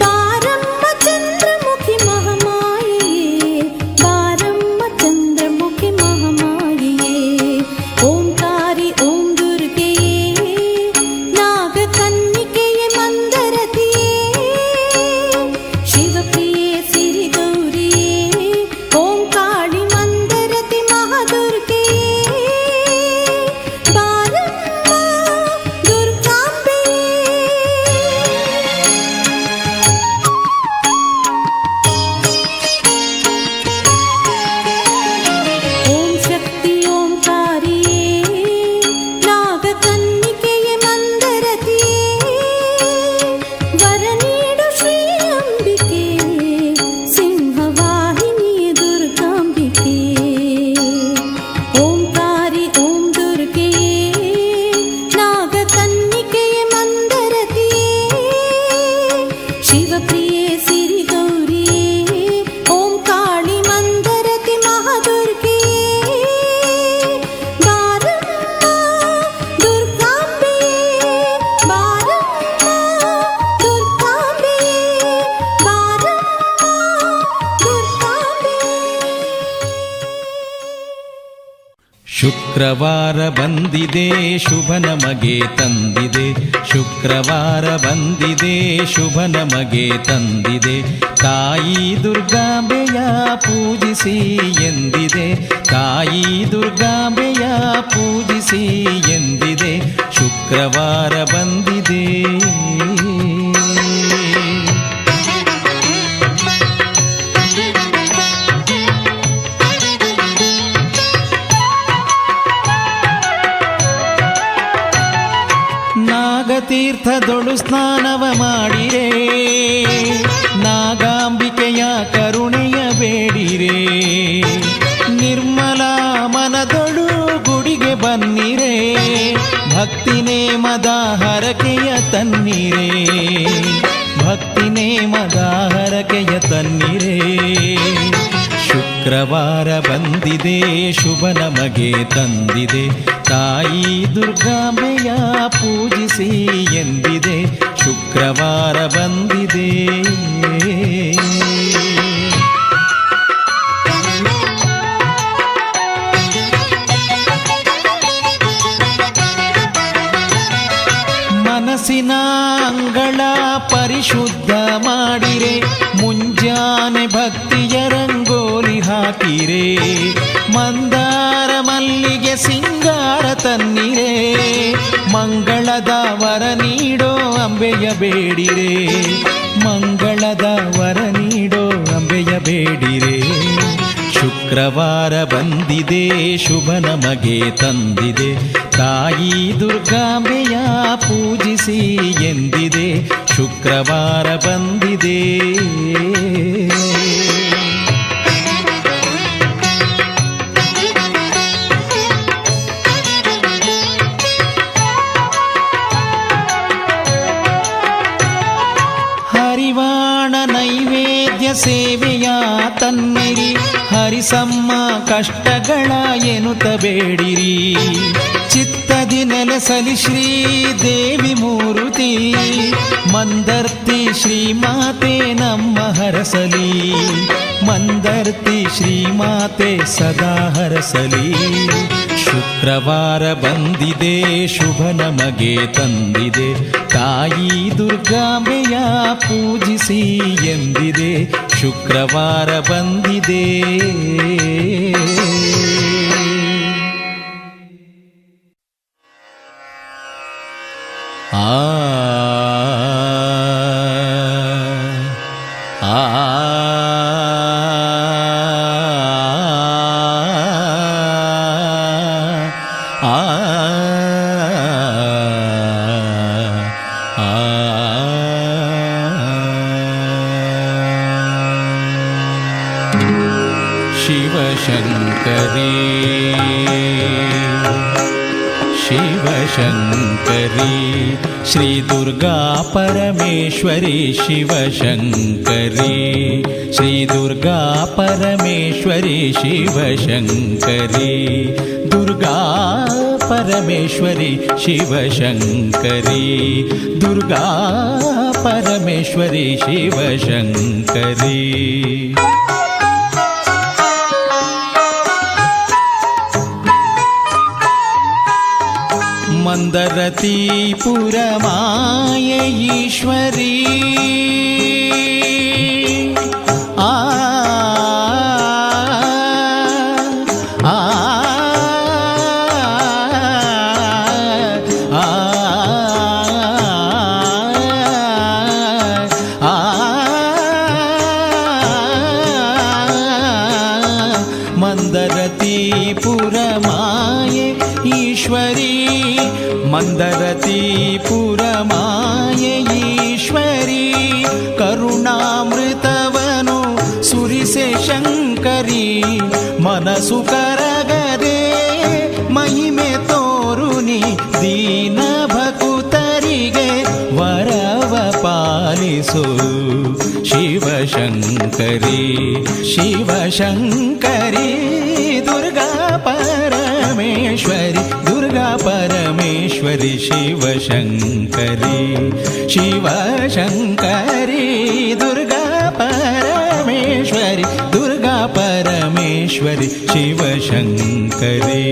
बारम्म चंद्रमुखी महा ಶುಕ್ರವಾರ ಬಂದಿದೆ ಶುಭ ನಮಗೆ ತಂದಿದೆ, ಶುಕ್ರವಾರ ಬಂದಿದೆ ಶುಭ ನಮಗೆ ತಂದಿದೆ. ತಾಯಿ ದುರ್ಗಾಂಬೆಯ ಪೂಜಿಸಿ ಎಂದಿದೆ, ತಾಯಿ ದುರ್ಗಾಂಬೆಯ ಪೂಜಿಸಿ ಎಂದಿದೆ. ಶುಕ್ರವಾರ ಬಂದಿದೆ. ನಾಗತೀರ್ಥದೊಳು ಸ್ನಾನವ ಮಾಡಿರೆ, ನಾಗಾಂಬಿಕೆಯ ಕರುಣೆಯ ಬೇಡಿರೆ. ನಿರ್ಮಲ ಮನದೊಳು ಗುಡಿಗೆ ಬನ್ನಿರೆ, ಭಕ್ತಿ ನೇಮದ ಹರಕೆಯ ತನ್ನಿರೆ, ಭಕ್ತಿ ನೇಮದ ಹರಕೆಯ ತನ್ನಿರೆ. ಶುಕ್ರವಾರ ಬಂದಿದೆ ಶುಭ ನಮಗೆ ತಂದಿದೆ, ತಾಯಿ ದುರ್ಗಾಂಬೆಯ ಪೂಜಿಸಿ ಎಂದಿದೆ. ಶುಕ್ರವಾರ ಬಂದಿದೆ. ಮನಸ್ಸಿನ ಅಂಗಳ ಪರಿಶುದ್ಧ ಮಾಡಿರೆ, ಮುಂಜಾನೆ ಭಕ್ತಿಯ ರಂಗೋಲಿ ಹಾಕಿರೆ. ಮಂದಾರ ಮಲ್ಲಿಗೆ ಸಿಂಗಾರ ತನ್ನಿರೆ, ಮಂಗಳದ ವರ ನೀಡೋ ಅಂಬೆಯ ಬೇಡಿರೆ, ಮಂಗಳದ ವರ ನೀಡೋ ಅಂಬೆಯ ಬೇಡಿರೆ. ಶುಕ್ರವಾರ ಬಂದಿದೆ ಶುಭ ನಮಗೆ ತಂದಿದೆ, ತಾಯಿ ದುರ್ಗಾಂಬೆಯ ಪೂಜಿಸಿ ಎಂದಿದೆ. ಶುಕ್ರವಾರ ಬಂದಿದೆ. ಹರಿವಾಣ ನೈವೇದ್ಯ ಸೇವೆಯ ತನ್ನಿರಿ, ಹರಿಸಮ್ಮ ಕಷ್ಟಗಳ ಎನ್ನುತ್ತ ಬೇಡಿರಿ. ಚಿತ್ತದಿ ನೆಲೆಸಲಿ ಶ್ರೀದೇವಿ ಮೂರುತಿ, ಮಂದರ್ತಿ ಶ್ರೀಮಾತೆ ನಮ್ಮ ಹರಸಲಿ, ಮಂದರ್ತಿ ಶ್ರೀಮಾತೆ ಸದಾ ಹರಸಲಿ. ಶುಕ್ರವಾರ ಬಂದಿದೆ ಶುಭ ನಮಗೆ ತಂದಿದೆ, ತಾಯಿ ದುರ್ಗಾಂಬೆಯ ಪೂಜಿಸಿ ಎಂದಿದೆ. ಶುಕ್ರವಾರ ಬಂದಿದೆ. ಆ ಆ ಶಿವಶಂಕರಿ ಶಿವಶಂಕರಿ ಶ್ರೀ ದುರ್ಗಾ ಪರಮೇಶ್ವರಿ ಶಿವಶಂಕರಿ, ಶ್ರೀ ದುರ್ಗಾ ಪರಮೇಶ್ವರಿ ಶಿವಶಂಕರಿ, ದುರ್ಗಾ ಪರಮೇಶ್ವರಿ ಶಿವಶಂಕರಿ, ದುರ್ಗಾ ಪರಮೇಶ್ವರಿ ಶಿವಶಂಕರಿ. ಮಂದರತೀಪುರ ಮಾಯೆ ಈಶ್ವರಿ, ಆ ಆ ಮಂದರತೀಪುರ ಮಾಯೆ ಈಶ್ವರಿ, ಮಂದರತೀಪುರ ಮಾಯೆ ಈಶ್ವರಿ. ಕರುಣಾಮೃತವನು ಸುರಿಸೆ ಶಂಕರಿ, ಮನಸ್ಸು ಕರಗದೆ ಮಹಿಮೆ ತೋರುನಿ. ದೀನ ಭಕುತರಿಗೆ ವರವ ಪಾಲಿಸು ಶಿವಶಂಕರಿ, ಶಿವಶಂಕರಿ, ದುರ್ಗಾ ಪರಮೇಶ್ವರಿ, ದುರ್ಗಾ ಪರಮೇಶ್ವರಿ ಶಿವಶಂಕರಿ, ಶಿವಶಂಕರಿ, ದುರ್ಗಾ ಪರಮೇಶ್ವರಿ, ದುರ್ಗಾ ಪರಮೇಶ್ವರಿ परमेश्वरि शिवशङ्करी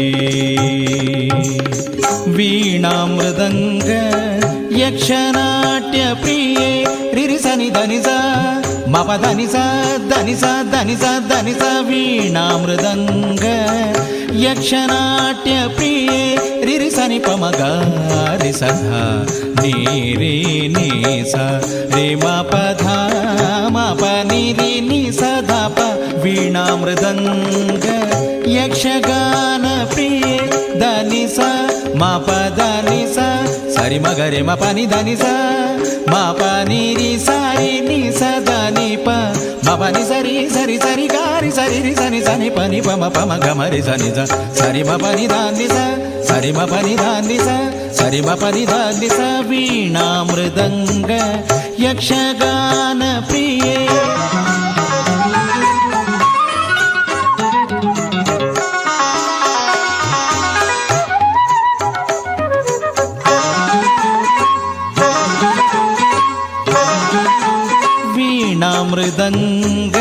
वीणामृदङ्ग यक्षनाट्यप्रिये रिरिसनि धनिसा मप धनिसा धनिसा धनिसा धनिसा वीणामृदङ्ग यक्षनाट्यप्रिये रिरिसनि पमगारि सधा नीरि निसा रे मप धा मप निरि निसा धा प वीणामृदङ्ग यक्षगानप्रिये धनिसा मप धनिसा सरि मगरे मप नि धनिसा मप निरि सारि नि सदनि प मप नि सरि सरि सरि गारि सरि रि सनि सनि प नि प म प म ग म रि सनि स सरि म प नि ध नि स सरि म प नि ध नि स सरि म प नि ध नि स वीणामृदङ्ग यक्षगानप्रिये वीणामृदङ्ग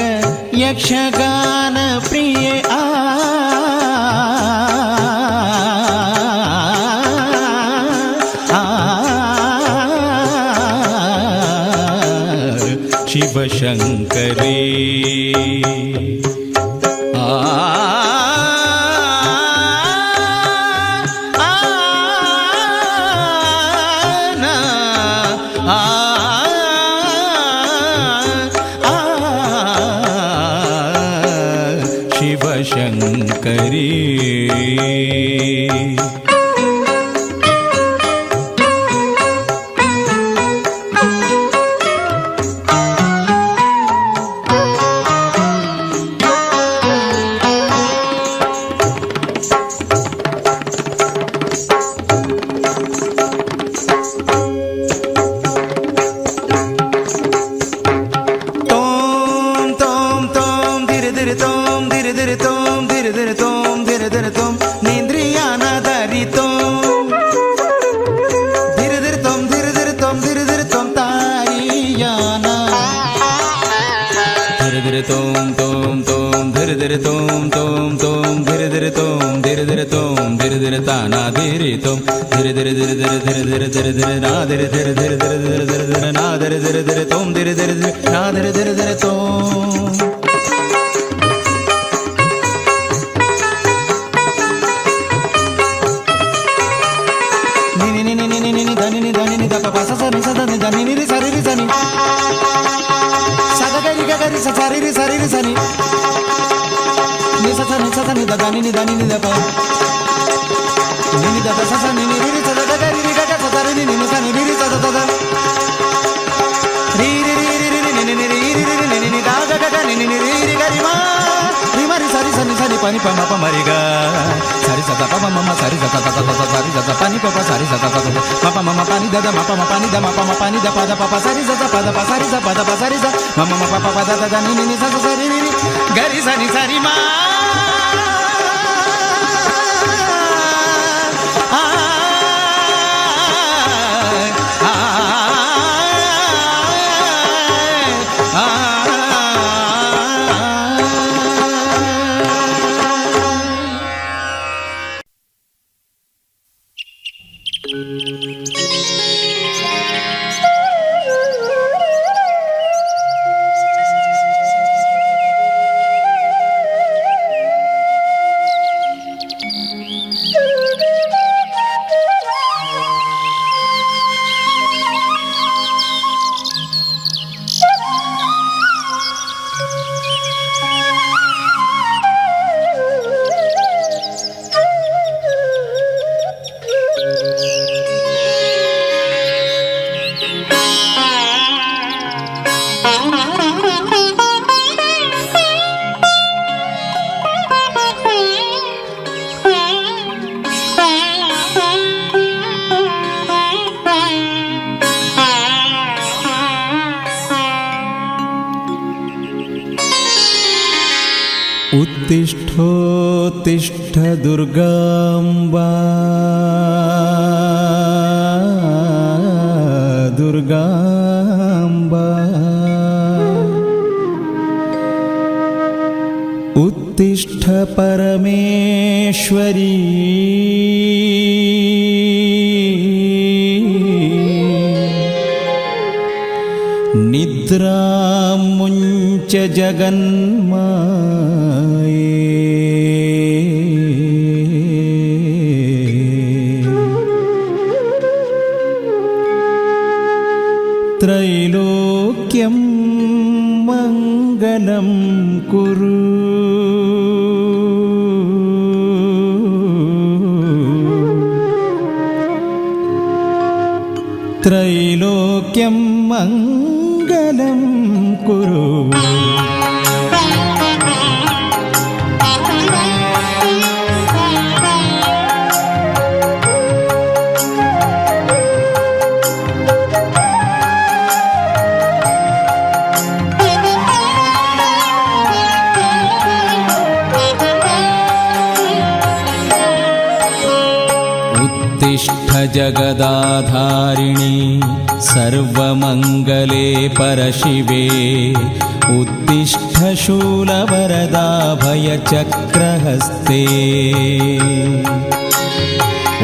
यक्षगानप्रिये शिवशङ्करी शिवशङ्करी उत्तिष्ठोत्तिष्ठ दुर्गाम्बा दुर्गाम्बा उत्तिष्ठ परमेश्वरी निद्रां मुञ्च जगन्माये त्रैलोक्यं मङ्गलं कुरु त्रैलोक्यं मङ्गलं कुरु उत्तिष्ठ जगदाधारिणी सर्वमङ्गले परशिवे उत्तिष्ठ शूलवरदाभयचक्रहस्ते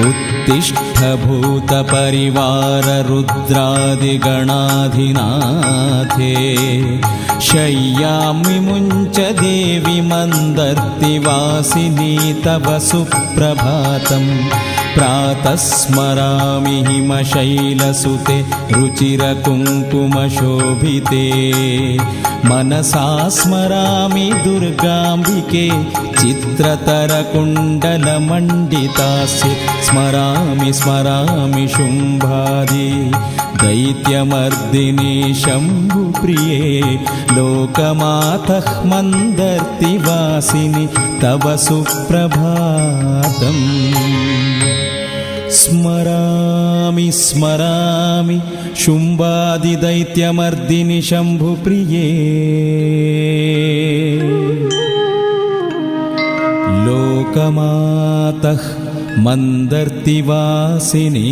उत्तिष्ठ भूतपरिवाररुद्रादिगणाधिनाथे शय्यां विमुञ्च देवि मन्दर्तिवासिनी तव सुप्रभातम् प्रातः स्मरामि हिमशैलसुते रुचिरकुङ्कुमशोभिते मनसा स्मरामि दुर्गाम्बिके चित्रतरकुण्डलमण्डितास्य स्मरामि स्मरामि शुम्भादि दैत्यमर्दिनी शम्भुप्रिये लोकमातः मन्दर्तिवासिनि तव सुप्रभातम् स्मरामि स्मरामि शुम्भादिदैत्यमर्दिनि शम्भुप्रिये लोकमातः मन्दर्तिवासिनी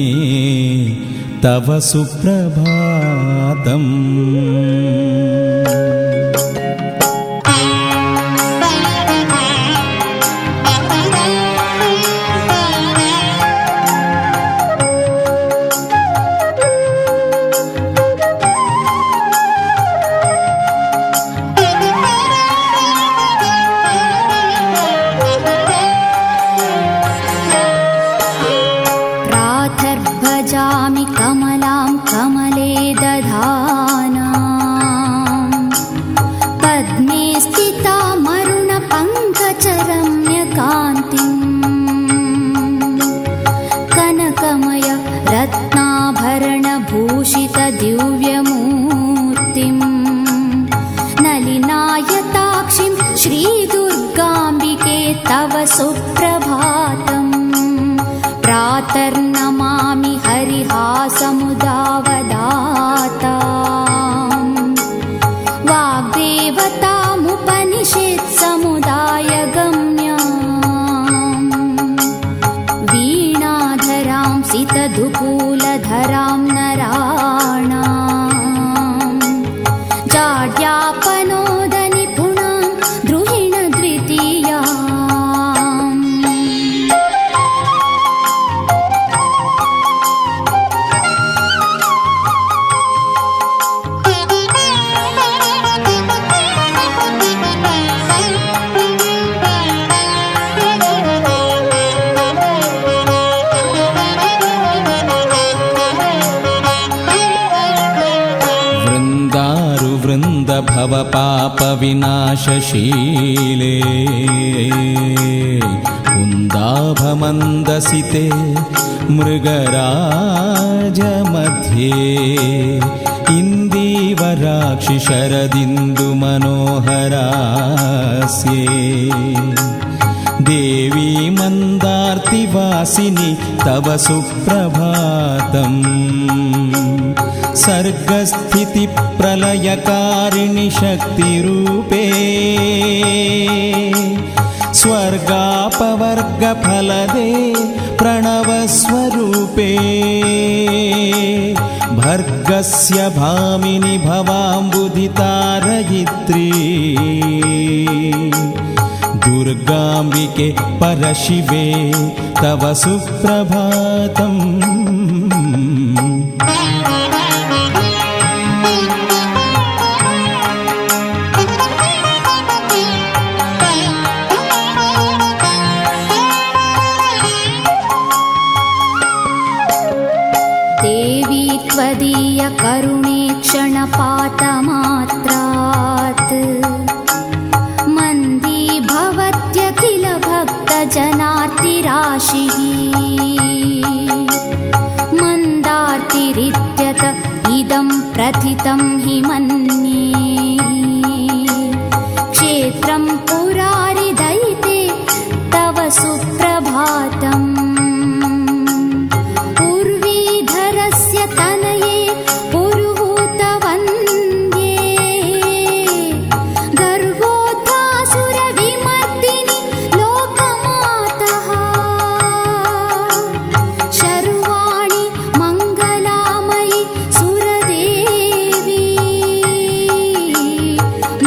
तव सुप्रभातम् भजामि कमलां कमले दधानां पद्मे स्थितामरुणपङ्कजरम्यकान्तिं कनकमय रत्नाभरणभूषितदिव्यमूर्तिं नलिनायताक्षिं श्रीदुर्गाम्बिके तव सुप्रभातम् प्रातर्नमामि हरिहासमुदावदाताम् वाग्देवतामुपनिषत्समुदायगम्याम् वीणाधरां सितधुकूलधरां नराणाम् जाड्यापनोदनिपुणां द्रुहिणद्वितीया भवपापविनाशशीले कुन्दाभमन्दसिते मृगराजमध्ये इन्दीवराक्षि शरदिन्दुमनोहरास्ये देवी मन्दार्तिवासिनि तव सुप्रभातम् सर्गस्थितिप्रलयकारिणि शक्तिरूपे स्वर्गापवर्गफलदे प्रणवस्वरूपे भर्गस्य भामिनि भवाम्बुधितारयित्री दुर्गाम्बिके परशिवे तव सुप्रभातम् देवी त्वदीय करुणे क्षणपातमात्रात् मन्दी भवत्यखिल भक्तजनार्तिराशिः मन्दार्तिरित्यत इदं प्रथितं हि मन्ये क्षेत्रं पुरारिदयिते तव सुप्रभातम् तनये पुरुहूतवन्द्ये गर्भोत्थासुरविमर्दिनि लोकमातः शर्वाणि मङ्गलामयि सुरदेवी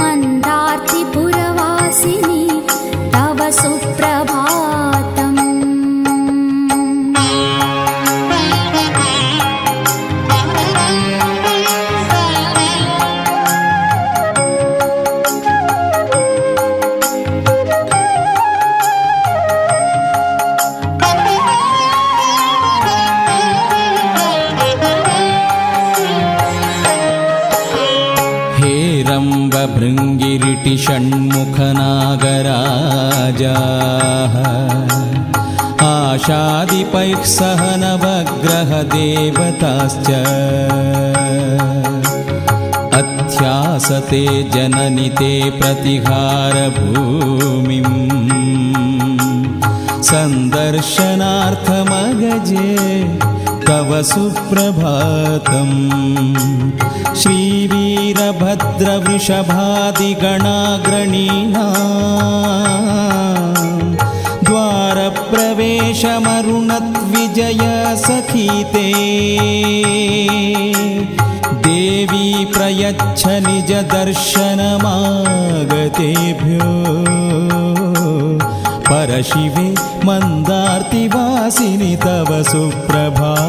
मन्दार्तिपुरवासिनि तव सुप्रभातम् भृङ्गिरिटि षण्मुखनागराजाः आशादिपैः सह नवग्रहदेवताश्च अध्यासते जननि ते प्रतिहारभूमिम् सन्दर्शनार्थमगजे तव सुप्रभातम् श्रीवीरभद्रवृषभादिगणाग्रणीना द्वारप्रवेशमरुणद्विजय सखीते देवी प्रयच्छ निजदर्शनमागतेभ्यो परशिवे मन्दार्तिवासिनि तव सुप्रभातम्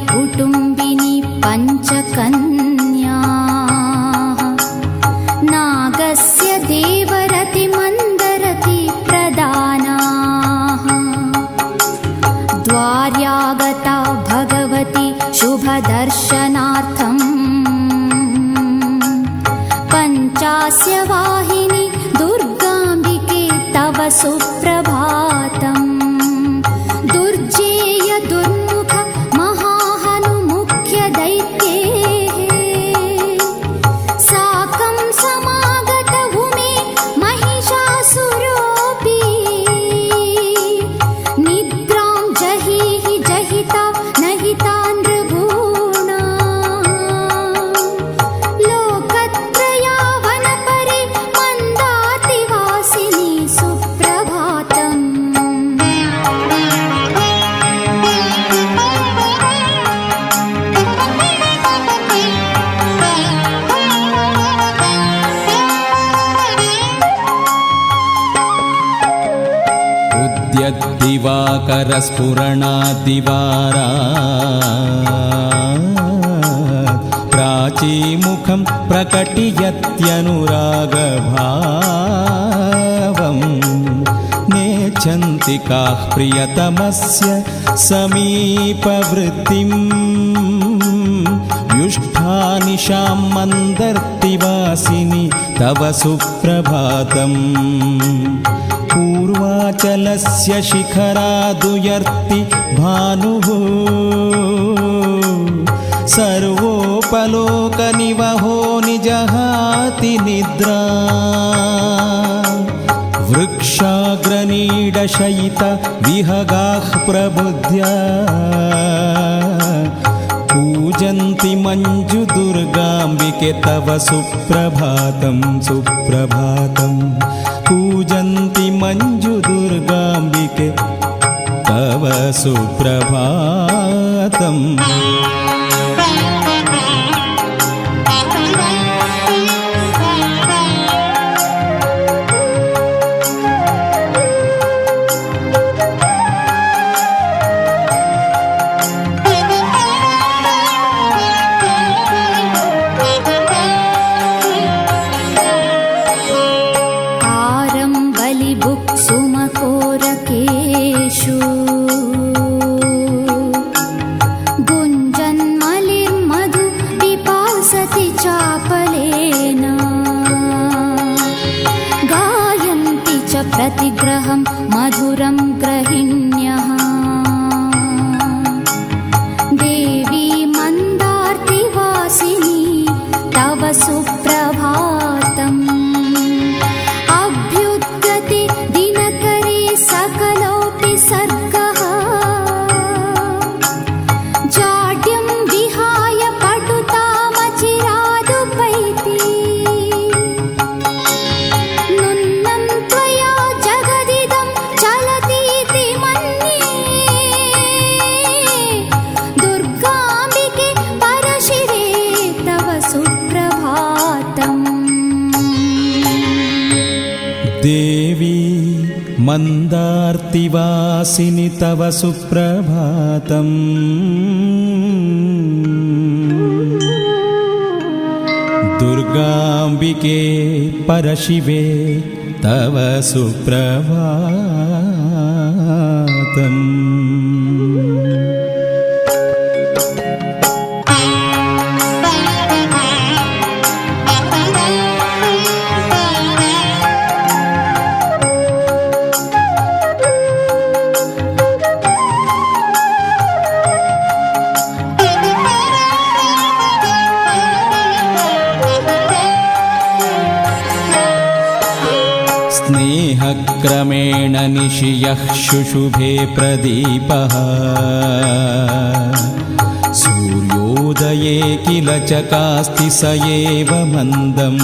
कुटुम्बिनी पञ्चकन्या नागस्य देवरति मन्दरति प्रदानाः द्वार्यागता भगवती शुभदर्शनार्थम् पञ्चास्य वाहिनी दुर्गाम्बिके तव सुप्रभातम् दुर्जेय दुर्मुख साकं समागत उमे महिषासुरोऽपि निद्रां जहीहि जहिता नहितान्द्रभूणा लोकत्रयावनपरे मन्दातिवासिनि सुप्रभातम् दिवाकरस्फुरणादिवारा प्राचीमुखं प्रकटयत्यनुरागभावम् नेच्छन्तिकाः प्रियतमस्य समीपवृत्तिम् युष्ठानिशां मन्दर्तिवासिनि तव सुप्रभातम् पूर्वाचलस्य शिखरादुयर्ति भानुः सर्वोपलोकनिवहो निजहाति निद्रा वृक्ष वृक्षाग्रनीडशयित विहगाः प्रबुद्ध्या पूजन्ति मञ्जुदुर्गाम्बिके तव सुप्रभातं सुप्रभातं पूजन्ति मञ्जुदुर्गाम्बिके तव सुप्रभातम् प्रतिग्रहं मधुरं ग्रहिण्यः देवी मन्दार्तिवासिनी तव सुप्रभातम् अभ्युद्गते दिनकरे सकलोऽपि सर्गः जाड्यं विहाय पटुतामचिरादुपैति देवी मन्दार्तिवासिनि तव सुप्रभातम् दुर्गाम्बिके परशिवे तव सुप्रभातम् स्नेहक्रमेण निशियः शुशुभे प्रदीपः सूर्योदये किल चकास्ति स एव मन्दम्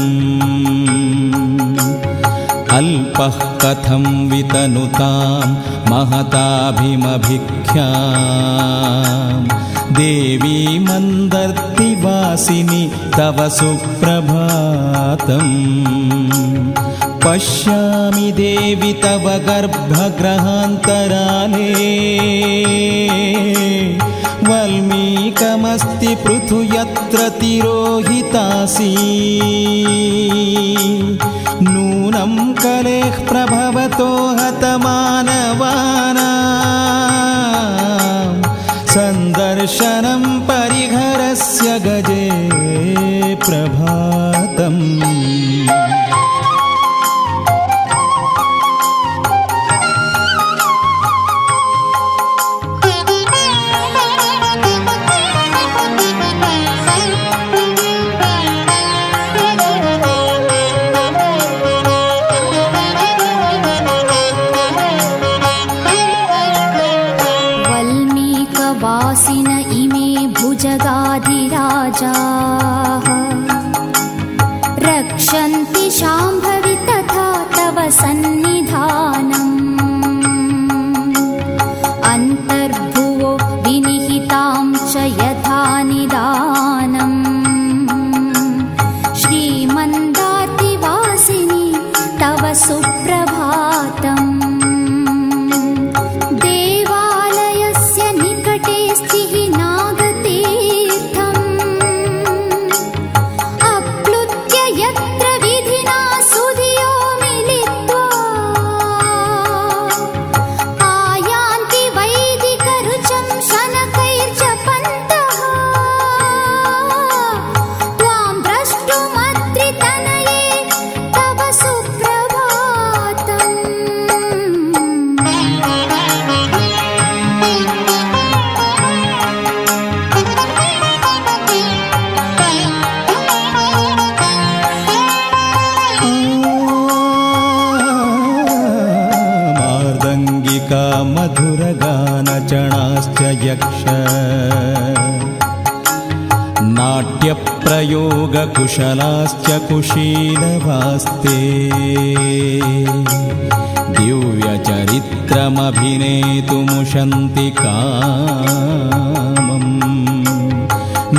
अल्पः कथं वितनुतां महताभिमभिख्याम् देवी मन्दर्तिवासिनि तव सुप्रभातम् पश्यामि देवि तव गर्भगृहान्तराले वल्मीकमस्ति पृथु यत्र तिरोहितासि नूनं कलेः प्रभवतो हतमानवानां सन्दर्शनं परिघरस्य गजे प्रभातम् वासिन इमे भुजगाधिराजाः रक्षन्ति शाम्भवि तथा तव सन्निधानम् अन्तर्भुवो विनिहितां च यथा निदानम् श्रीमन्दार्तिवासिनि तव सुप्रभातम् नागतीर्थम् अप्लुत्य यत्र विधिना चणाश्च यक्ष नाट्यप्रयोगकुशलाश्च कुशीलवास्ते दिव्यचरित्रमभिनेतुमुशन्ति कामम्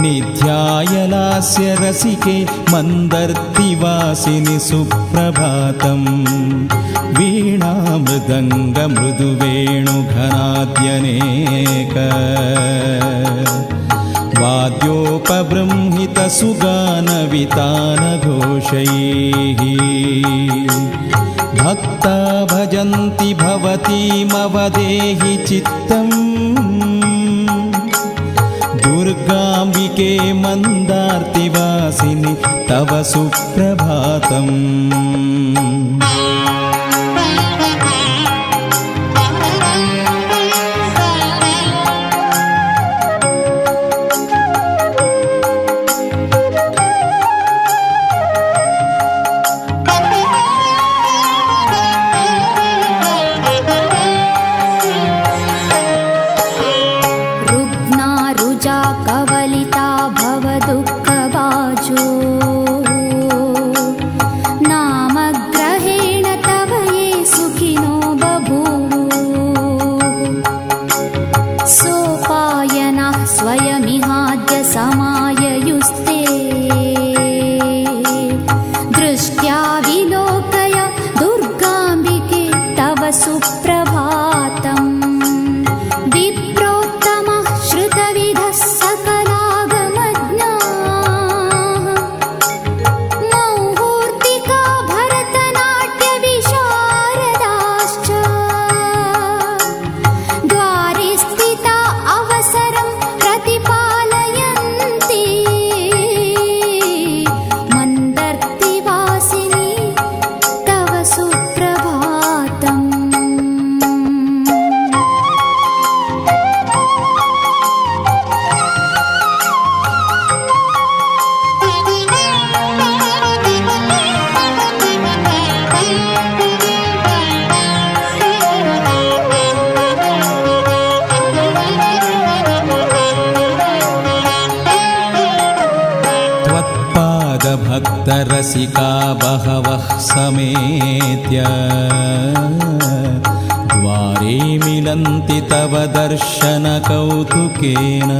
निध्यायलास्य रसिके मन्दर्तिवासिनि सुप्रभातम् वीणामृदङ्गमृदुवेणुघनाद्यनेक वाद्योपबृंहितसुगानवितानघोषैः भक्ता भजन्ति भवतीमवदेहि चित्तम् दुर्गाम्बिके मन्दार्तिवासिनि तव सुप्रभातम् भक्तरसिका बहवः समेत्य द्वारे मिलन्ति तव दर्शनकौतुकेन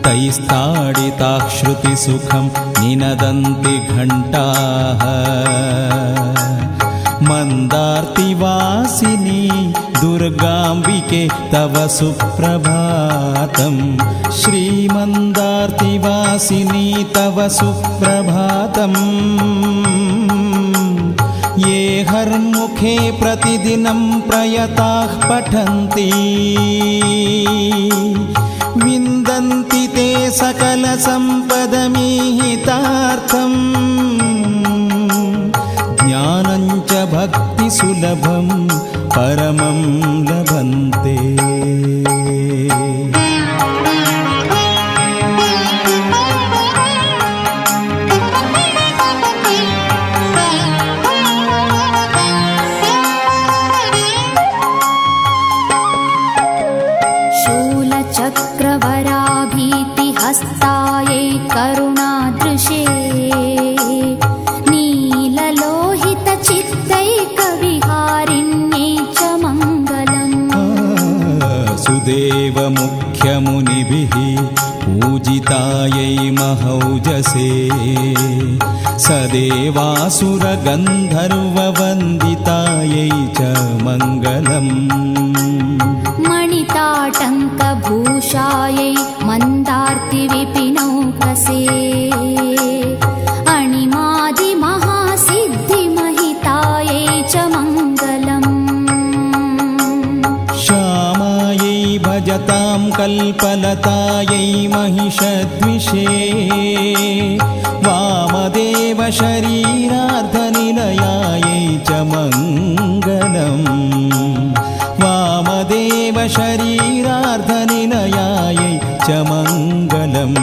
तैस्ताडिताः श्रुतिसुखं निनदन्ति घण्टाः मन्दार्तिवासिनी दुर्गाम्बिके तव सुप्रभातम् श्रीमन्दार्तिवासिनी तव सुप्रभातम् ये हर्मुखे प्रतिदिनं प्रयताः पठन्ति विन्दन्ति ते सकलसम्पदमीहितार्थम् ज्ञानं च भक्तिसुलभं परमं लभन्ते शूलचक्रवराभीतिहस्तायै करुणादृशे नीललोहितचित्तैकविहारिण्यै च मङ्गलम् सुदेवमुख्यमुनिभिः पूजितायै महौजसे सदेवासुरगन्धर्ववन्दितायै च मङ्गलम् मणिताटङ्कभूषायै मन्दार्तिविपिनौकसे अणिमादिमहासिद्धिमहितायै च मङ्गलम् श्यामायै भजतां कल्पलतायै महिषद्विषे वामदेव शरीरार्धनिलयायै च मङ्गलम् वामदेव शरीरार्धनिलयायै च मङ्गलम्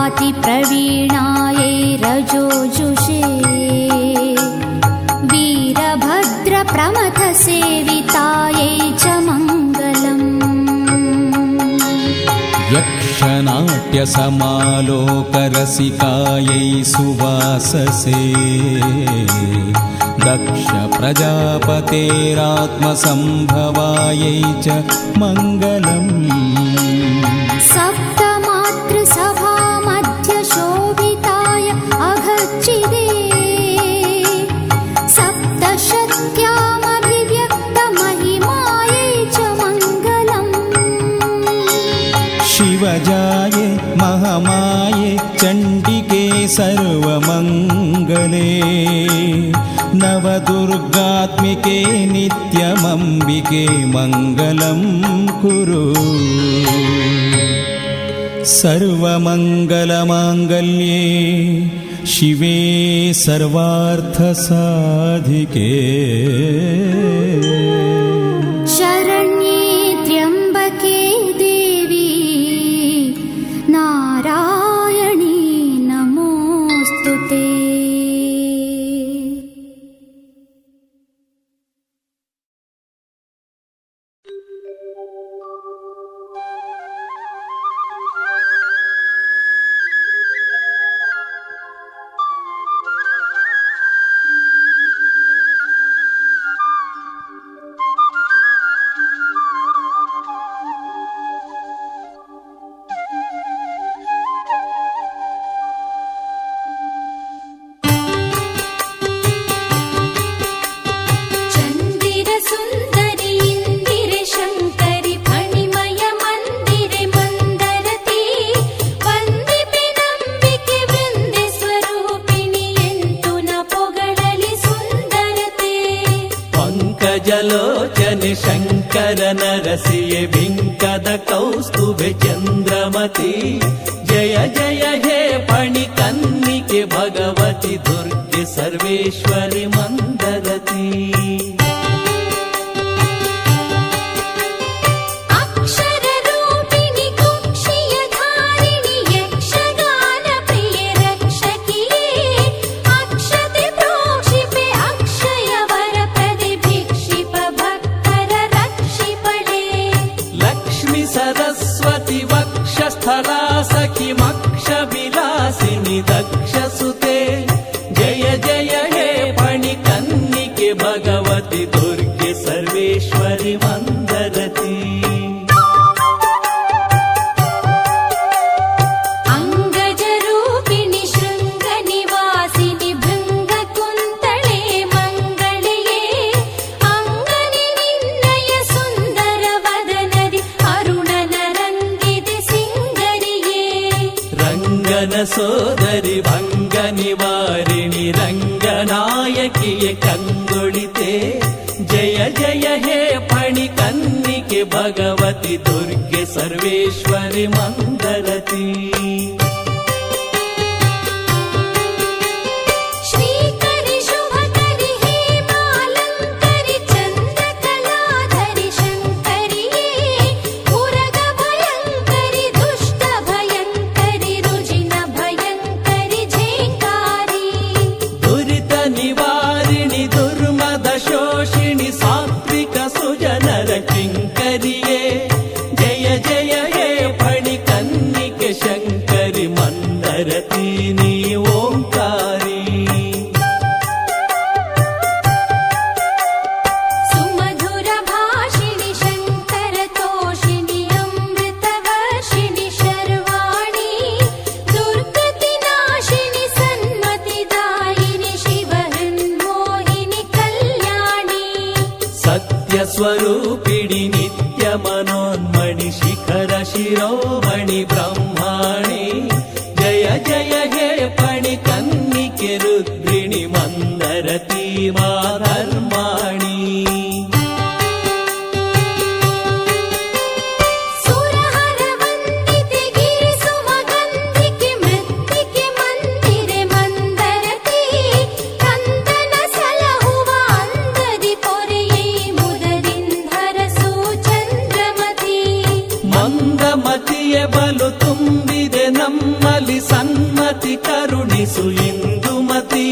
भाति प्रवीणायै रजोजुषे वीरभद्रप्रमथसेवितायै च मङ्गलम् यक्षनाट्यसमालोकरसिकायै सुवाससे दक्ष प्रजापतेरात्मसम्भवायै च मङ्गलम् सप्तमातृसभामध्यशोभिताय अघच्चिदे सप्तशक्त्यामभिव्यक्तमहिमायै च मङ्गलम् शिवजाये महामाये चण्डिके सर्वमङ्गले नवदुर्गात्मिके नित्यमम्बिके मङ्गलं कुरु सर्वमङ्गलमाङ्गल्ये शिवे सर्वार्थसाधिके शरण्ये त्र्यम्बके देवी नारायणी नमोऽस्तुते। जलोचने शङ्कर नरसिये बिङ्कद कौस्तुभे चन्द्रमती जय जय हे फणिकन्निके भगवति दुर्गे सर्वेश्वरि मन्दरति सरस्वती वक्षस्थला सखी मक्ष विलासिनी दक्षसुते जय जय हे फणिकन्निके भगवति दुर्गे सर्वेश्वरि मन्दरति सोदरि भंग निवारिणि रंगनायकिये कंगुलिते जय जय हे फणिकन्निके भगवति दुर्गे सर्वेश्वरि मन्दरति स्वरूपिणि नित्य मनोन्मणि शिखर शिरोमणि ब्रह्माणि जय जय हे फणिकन्निके रुद्रिणि मन्दरति मा धर्माणि बलु ತುಂಬಿದೆ ದುರ್ಗೆ ನಮ್ಮಲ್ಲಿ ಸನ್ಮತಿ ಕರುಣಿಸು ಇಂದುಮತಿ.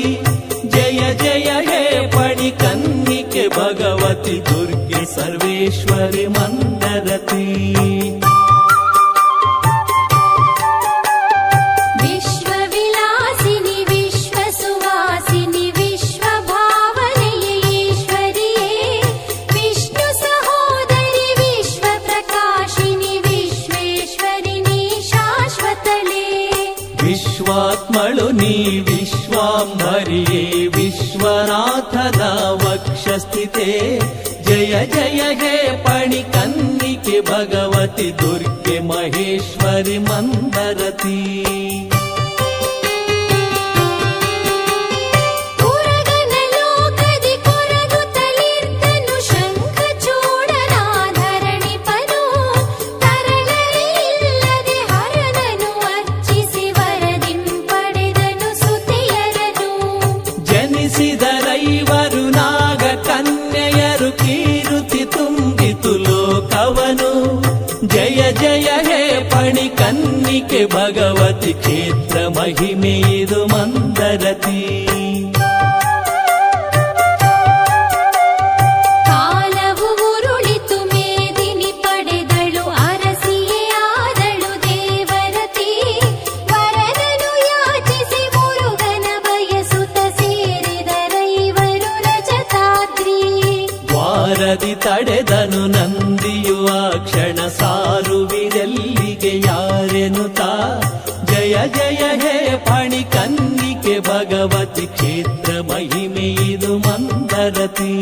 ಜಯ ಜಯ ಹೇ ಪಣಿ ಕನ್ನಿಕೆ ಭಗವತಿ ದುರ್ಗೆ ಸರ್ವೇಶ್ವರಿ ಮಂದರತಿ. ವಿಶ್ವವಿಲಾಸಿನಿ ವಿಶ್ವಸುವಾಸಿನಿ ವಿಶ್ವಭಾವನೆಯೇ ಈಶ್ವರಿಯೇ ವಿಷ್ಣು ಸಹೋದರಿ ವಿಶ್ವಪ್ರಕಾಶಿನಿ ವಿಶ್ವೇಶ್ವರಿನಿ ಶಾಶ್ವತಳೇ. ವಿಶ್ವಾತ್ಮಳು ನೀ ವಿಶ್ವಾಂಬರಿಯೇ ವಿಶ್ವನಾಥದ ವಕ್ಷಸ್ಥಿತೆ. ಜಯ ಜಯ ಹೇ ಪಣಿ ಕನ್ನಿಕೆ ಭಗವತಿ ದುರ್ಗೆ ಮಹೇಶ್ವರಿ ಮಂದರತಿ. ಜನಿಸಿದರೈವರು ನಾಗ ಕನ್ಯೆಯರು ಕೀರುತಿ ತುಂಬಿತು ಲೋಕವನು. ಜಯ ಜಯ ಹೇ ಪಣಿ ಕನ್ನಿಕೆ ಭಗವತಿ ಕ್ಷೇತ್ರ ಮಹಿಮೆ ಇದು ಮಂದರತಿ. ಕಾಲವು ಉರುಳಿತು ಮೇದಿನಿ ಪಡೆದಳು ಅರಸಿಯೇ ಆದಳು ದೇವರತಿ. ವರನನು ಯಾಚಿಸಿ ಮುರುಗನ ಬಯಸುತ್ತ ಸೇರಿದರೈವರು ರಜತಾದ್ರಿ. ವಾರದಿ ತಡೆದನು ನಂದಿಯು ಆ ಕ್ಷಣ ಸಾರುವಿರೆಲ್ಲಿಗೆ ಯಾರೆನುತಾ. ಜಯ ಜಯ ಹೇ ಪಣಿ ಕನ್ನಿಕೆ ಭಗವತಿ ಕ್ಷೇತ್ರ ಮಹಿಮೆ ಇದು ಮಂದರತಿ.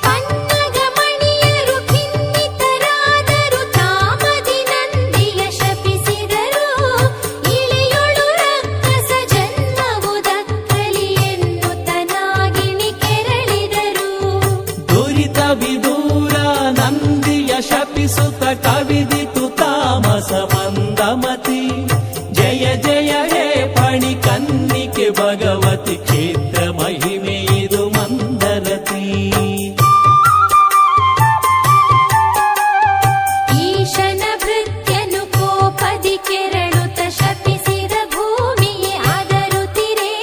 ಪನ್ನಗಮಣಿಯರು ಖಿನ್ನಿತರಾದರು ತಾಮದಿ ನಂದಿಯ ಶಪಿಸಿದರು. ಇಳೆಯೊಳು ರಕ್ಕಸ ಜನ್ಮವು ದಕ್ಕಲಿ ಎನ್ನುತ್ತ ನಾಗಿಣಿ ಕೆರಳಿದರು. ದುರಿತ ವಿದೂರ ನಂದಿಯ ಶಪಿಸುತ್ತ ಕವಿದಿತು ತಾಮಸ ಮಂದಮತಿ. ಜಯ ಜಯ ಹೇ ಪಣಿ ಕನ್ನಿಕೆ ಭಗವತಿ ಕ್ಷೇತ್ರ ಮಹಿಮೆ ಇದು ಮಂದರತಿ. ಈಶನ ಭೃತ್ಯನು ಕೋಪದಿ ಕೆರಳುತ್ತ ಶಪಿಸಿದ ಭೂಮಿಯೇ ಅದರುತ್ತಿರೆ.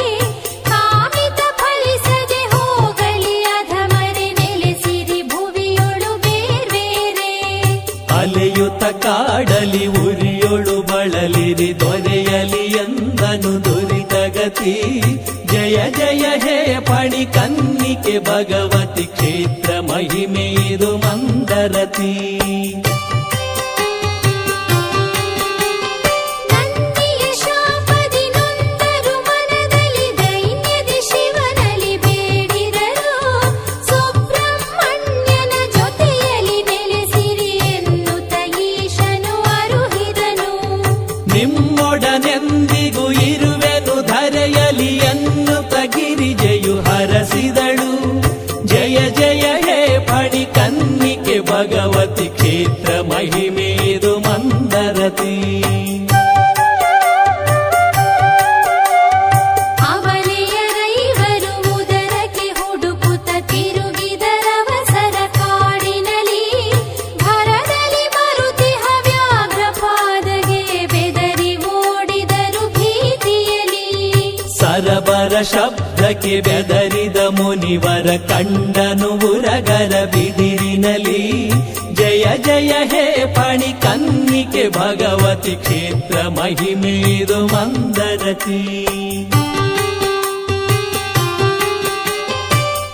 ಕಾಮಿತ ಫಲಿಸದೆ ಹೋಗಲಿ ಅಧಮರೆ ನೆಲೆಸಿರಿ ಭುವಿಯೊಳು ಬೇರ್ಬೇರೆ. ಅಲೆಯುತ ಕಾಡಲಿ ಉರಿಯೊಳು ಬಳಲಿರಿ ದೊರೆಯಲಿ ಎಂದನು ದುರಿತಗತಿ. ಜಯ ಜಯ ಹೇ ಪಣಿ ಕನ್ನಿಕೆ ಭಗವತಿ ಕ್ಷೇತ್ರ ಮಹಿಮೆ ಇದು ಮಂದರತಿ. ನಂದಿಯ ಶಾಪದಿ ನೊಂದರು ಮನದಲ್ಲಿ ದೈನ್ಯದಿ ಶಿವನಲ್ಲಿ ಬೇಡಿದರು. ಸುಬ್ರಹ್ಮಣ್ಯನ ಜೊತೆಯಲ್ಲಿ ನೆಲೆಸಿರಿ ಎನ್ನುತ್ತ ಈಶನು ಅರುಹಿದನು. ನಿಮ್ಮೊಡನೆಂದಿಗೂ ಇರುವೆನು ಧರೆಯಲಿ ಎನ್ನುತ್ತ ಗಿರಿಜೆಯು ಹರಸಿದಳು. ಜಯ ಜಯ ಹೇ ಪಣಿ ಕನ್ನಿಕೆ ಭಗವತಿ ಕ್ಷೇತ್ರ ಮಹಿಮೆ ಇದು ಮಂದರತಿ. ಅವಲೆಯರೈವರು ಉದರಕ್ಕೆ ಹುಡುಕುತ್ತ ತಿರುಗಿದರವಸರ ಕಾಡಿನಲಿ. ಭರದಲ್ಲಿ ಮರುತಿಹ ವ್ಯಾಘ್ರ ಪಾದಗೆ ಬೆದರಿ ಓಡಿದರು ಭೀತಿಯಲಿ. ಸರಬರ ಶಬ್ದಕ್ಕೆ ಬೆದರಿದ ಮುನಿವರ ಕಂಡನು ಉರಗರ ಬಿದಿರಿನಲಿ. ಜಯ ಜಯ ಹೇ ಪಣಿ ಕನ್ನಿಕೆ ಭಗವತಿ ಕ್ಷೇತ್ರ ಮಹಿಮೆ ಇದು ಮಂದರತಿ.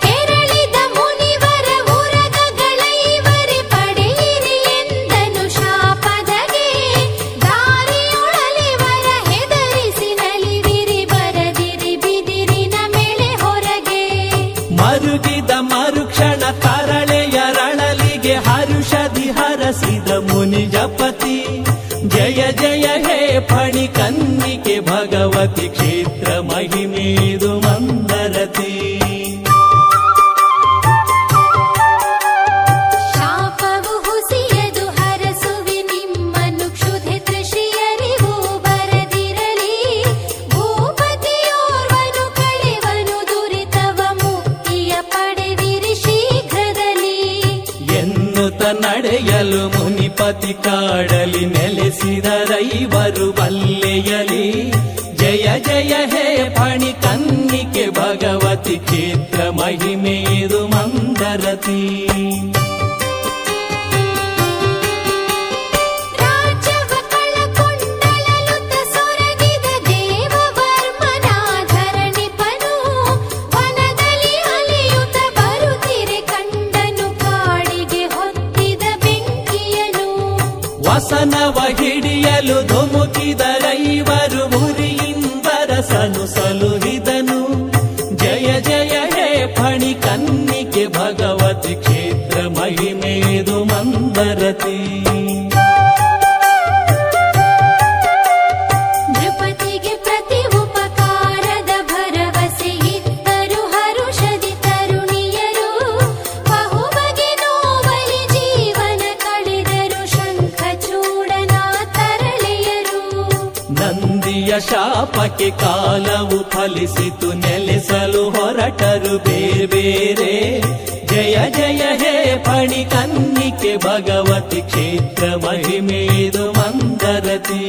ಕೆರಳಿದ ಮುನಿವರ ಉರಗಗಳೈವರಿ ಪಡೆಯಿರಿ ಎಂದನು ಶಾಪದಗೆ. ದಾರಿಯೊಳಲಿವರ ಹೆದರಿಸಿ ನಲಿವಿರಿ ಬರದಿರಿ ಬಿದಿರಿನ ಮೇಳೆ ಹೊರಗೆ. ಮರುಗಿದ ಮರುಕ್ಷಣ ತರಳೆಯರಳಲಿಗೆ ಹರುಷದಿ ಹರಸಿದ ಮುನಿ ಜಪತಿ. ಜಯ ಜಯ ಹೇ ಪಣಿ ಕನ್ನಿಕೆ ಭಗವತಿ ಕ್ಷೇತ್ರ ಮಹಿಮೆ ಇದು ಮಂದರತಿ. ಶಾಪವು ಹುಸಿಯದು ಹರಸುವೆ ನಿಮ್ಮನ್ನು ಕ್ಷುಧೆ ತೃಷಿಯರಿಗೂ ಬರದಿರಲಿ. ಭೂಪತಿಯೋರ್ವನು ಕಳೆವನು ದುರಿತವ ಮುಕ್ತಿಯ ಪಡೆವಿರಿ ಶೀಘ್ರದಲ್ಲಿ. ಎನ್ನುತ್ತ ನಡೆಯಲು ಮುನಿಪ ಹೇಮಪತಿ ಕಾಡಲಿ ನೆಲೆಸಿದರೈವರು ಬಲ್ಲೆಯಲಿ. ಜಯ ಜಯ ಹೇ ಫಣಿ ಕನ್ನಿಕೆ ಭಗವತಿ ಕ್ಷೇತ್ರ ಮಹಿಮೆದು ಮಂದರತಿ. ವಸನವ ಹಿಡಿಯಲು ಧುಮುಕಿದರೈವರು ಉರಿಯಿಂದರಸನು ಸಲುಹಿದನು. ಜಯ ಜಯ ಹೇ ಫಣಿ ಕನ್ನಿಕೆ ಭಗವತಿ ಕ್ಷೇತ್ರ ಮಹಿಮೆದು ಮಂದರತಿ. ನೃಪತಿಗೆ ಪ್ರತಿ ಉಪಕಾರದ ಭರವಸೆ ಇದ್ದರು ಹರುಷದಿ ತರುಣಿಯರು. ಬಹುಬಗೆ ನೋವಲಿ ಜೀವನ ಕಳೆದರು ಶಂಖ ಚೂಡನ ತರಳೆಯರು. ನಂದಿಯ ಶಾಪಕ್ಕೆ ಕಾಲವು ಫಲಿಸಿತು ನೆಲೆಸಲು ಹೊರಟರು ಬೇರೆ ಬೇರೆ. ಜಯ ಜಯ ಹೇ ಫಣಿ ಕನ್ನಿಕೆ ಭಗವತಿ ಕ್ಷೇತ್ರ ಮಹಿಮೆದು ಮಂದರತಿ.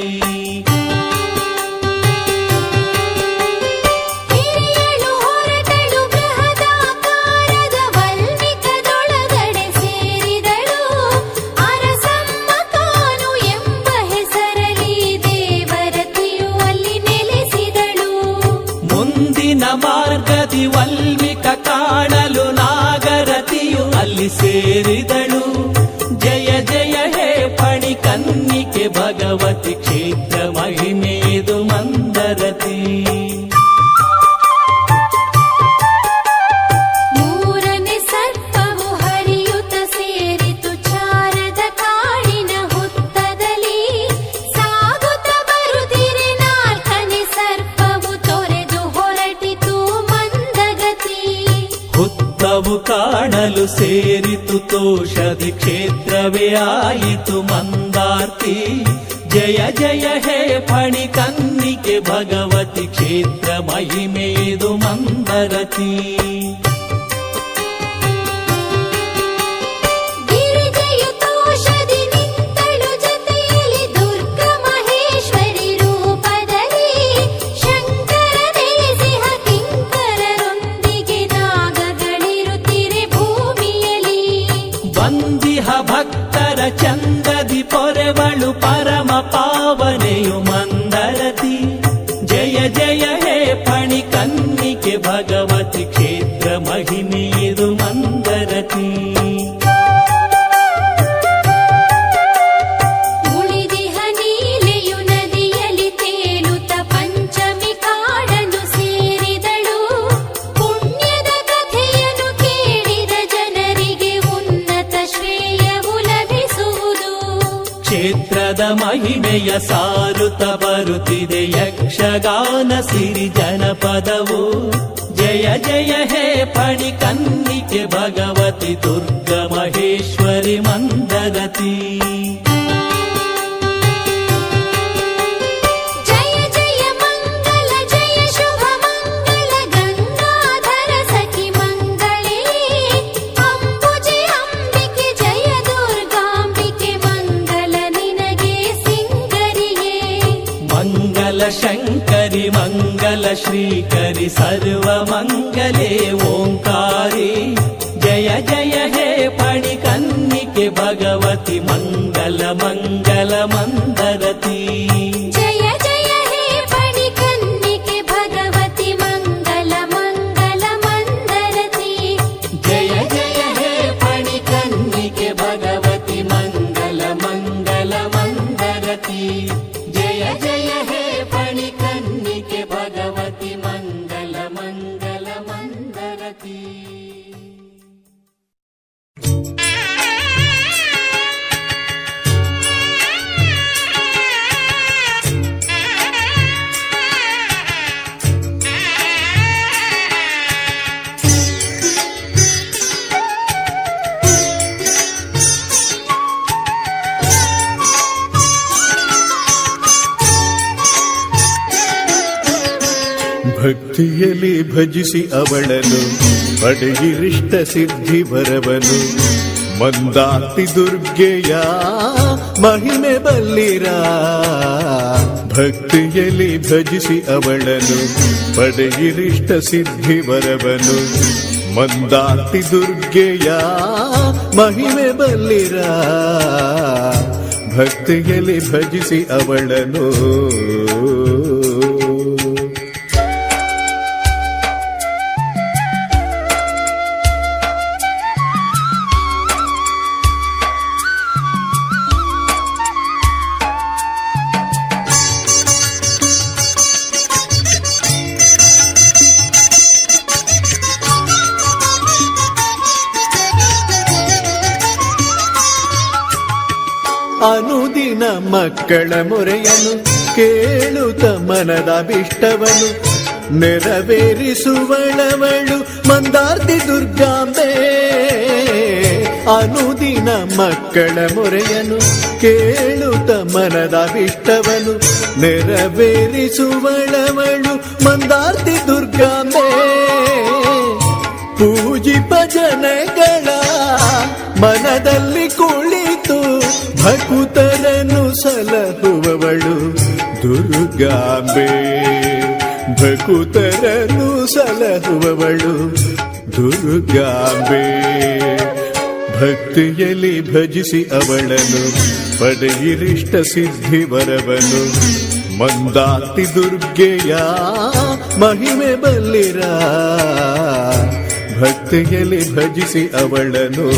ಹಿರಿಯಳು ಹೊರಟಳು ಬೃಹದಾಕಾರದ ವಲ್ಮಿಕದೊಳಗಡೆ ಸೇರಿದಳು. ಅರಸಮ್ಮ ಕಾನು ಎಂಬ ಹೆಸರಲಿ ದೇವರತಿಯು ಅಲ್ಲಿ ನೆಲೆಸಿದಳು. ಮುಂದಿನ ಮಾರ್ಗದಿ ವಲ್ಮಿಕ ಕಾಣಲು ನಾಗರತಿಯು ಅಲ್ಲಿ ಸೇರಿದಳು. ಜಯ ಜಯ ಹೇ ಫಣಿ ಕನ್ನಿಕೆ ಭಗವತಿ ಕ್ಷೇತ್ರ ಮಹಿಮೆದು ಮಂದರತಿ. ಮೂರನೇ ಸರ್ಪವು ಹರಿಯುತ್ತ ಸೇರಿತು ಚಾರದ ಕಾಡಿನ ಹುತ್ತದಲ್ಲಿ. ಸಾಗುತ್ತ ಬರುತ್ತಿರೆ ನಾಲ್ಕನೇ ಸರ್ಪವು ತೊರೆದು ಹೊರಟಿತು ಮಂದಗತಿ. ಹುತ್ತವು ಕಾಣಲು ಸೇರಿತು ತೋಷದಿ ಕ್ಷೇತ್ರವೇ ಆಯಿತು ಮಂದಾರ್ತಿ. ಜಯ ಜಯ ಹೇ ಫಣಿ ಕನ್ನಿಕೆ ಭಗವತಿ ಕ್ಷೇತ್ರ ಮಹಿಮೆದು ಮಂದರತಿ. ಗಿರಿಜೆಯು ತೋಷದಿ ನಿಂತಳು ಜೊತೆಯಲ್ಲಿ ದುರ್ಗ ಮಹೇಶ್ವರಿ ರೂಪದಲ್ಲಿ. ಶಂಕರ ನೆಲೆಸಿಹ ಕಿಂಕರರೊಂದಿಗೆ ನಾಗಗಳಿರುತ್ತಿರೆ ಭೂಮಿಯಲ್ಲಿ. ಬಂದಿಹ ಭಕ್ತರ ಚಂದದಿ ಪೊರೆವಳು ಪರಮ ಪಾವನೆಯು ಮಂದರತಿ. ಜಯ ಜಯ ಹೇ ಫಣಿ ಕನ್ನಿಕೆ ಭಗವತಿ ಕ್ಷೇತ್ರ ಮಹಿಮೆದು ಮಂದರತಿ. ಉಳಿದಿಹ ನೀಲೆಯು ನದಿಯಲ್ಲಿ ತೇಲುತ್ತ ಪಂಚಮಿ ಕಾಡನ್ನು ಸೇರಿದಳು. ಪುಣ್ಯದ ಕಥೆಯನ್ನು ಕೇಳಿದ ಜನರಿಗೆ ಉನ್ನತ ಶ್ರೇಯವು ಲಭಿಸುವುದು. ಕ್ಷೇತ್ರದ ಮಹಿಮೆಯ ಸಾರುತ್ತ ಬರುತ್ತಿದೆ ಯಕ್ಷಗಾನ ಸಿರಿ ಜನಪದವು. ಜಯ ಜಯ ಹೇ ಫಣಿ ಕನ್ನಿಕೆ ಭಗವತಿ ದುರ್ಗ ಮಹೇಶ್ವರಿ ಮಂದರತಿ. ಜಯ ಜಯ ಮಂಗಲ ಜಯ ಶುಭ ಮಂಗಲ ಗಂಗಾಧರ ಸಖಿ ಮಂಗಳೇ. ಅಂಬುಜೆ ಅಂಬಿಕೆ ಜಯ ದುರ್ಗಾಂಬಿಕೆ ಮಂಗಲ ನಿನಗೆ ಸಿಂಗರಿಯೇ. ಮಂಗಲ ಶಂಕರಿ ಮಂಗಲ ಶ್ರೀಕರಿ ಸರ್ವ ಮಂಗಲೇ ಓಂಕಾರಿ. ಜಯ ಜಯ ಹೇ ಫಣಿ ಕನ್ನಿಕೆ ಭಗವತಿ ಮಂಗಲ ಮಂಗಲ ಮಂದರತಿ. ಜಯ ಜಯ ಹೇ ಫಣಿ ಕನ್ನಿಕೆ ಭಗವತಿ ಮಂಗಲ ಮಂಗಲ ಮಂದರತಿ. ಜಯ ಜಯ ಹೇ ಫಣಿ ಕನ್ನಿಕೆ ಭಗವತಿ ಮಂಗಲ ಮಂಗಲ ಮಂದರತಿ. ಜಯ ಜಯ ಹೇ ಫಣಿ ಕನ್ನಿಕೆ ಭಗವತಿ ಮಂಗಲ ಮಂಗಲ ಮಂದರತಿ. ಭಕ್ತಿಯಲ್ಲಿ ಭಜಿಸಿ ಅವಳನು ಪಡೆಯಿರಿಷ್ಟ ಸಿದ್ಧಿ ಬರವನು. ಮಂದಾರ್ತಿ ದುರ್ಗೆಯ ಮಹಿಮೆ ಬಲ್ಲಿರ. ಭಕ್ತಿಯಲ್ಲಿ ಭಜಿಸಿ ಅವಳನು ಪಡೆಯಿರಿಷ್ಟ ಸಿದ್ಧಿ ವರವನು. ಮಂದಾರ್ತಿ ದುರ್ಗೆಯ ಮಹಿಮೆ ಬಲ್ಲಿರ. ಭಕ್ತಿಯಲ್ಲಿ ಭಜಿಸಿ ಅವಳನು. ಅನುದಿನ ಮಕ್ಕಳ ಮೊರೆಯನು ಕೇಳುತ್ತ ಮನದಾಭಿಷ್ಟವನು ನೆರವೇರಿಸುವಳವಳು ಮಂದಾರ್ತಿ ದುರ್ಗಾಂಬೆ. ಅನುದಿನ ಮಕ್ಕಳ ಮೊರೆಯನು ಕೇಳುತ್ತ ಮನದಾಭಿಷ್ಟವನು ನೆರವೇರಿಸುವಳವಳು ಮಂದಾರ್ತಿ ದುರ್ಗಾಂಬೆ. ಪೂಜಿಪ ಜನಗಳ ಮನದಲ್ಲಿ ಕುಳಿತು ಭಕುತರನ್ನು ಸಲಹುವವಳು ದುರ್ಗಾಂಬೆ. ಭಕುತರನ್ನು ಸಲಹುವವಳು ದುರ್ಗಾಂಬೆ. ಭಕ್ತಿಯಲ್ಲಿ ಭಜಿಸಿ ಅವಳನು ಪಡೆಯಿರಿಷ್ಟ ಸಿದ್ಧಿ ವರವನು. ಮಂದಾರ್ತಿ ದುರ್ಗೆಯ ಮಹಿಮೆ ಬಲ್ಲಿರ. ಭಕ್ತಿಯಲ್ಲಿ ಭಜಿಸಿ ಅವಳನು.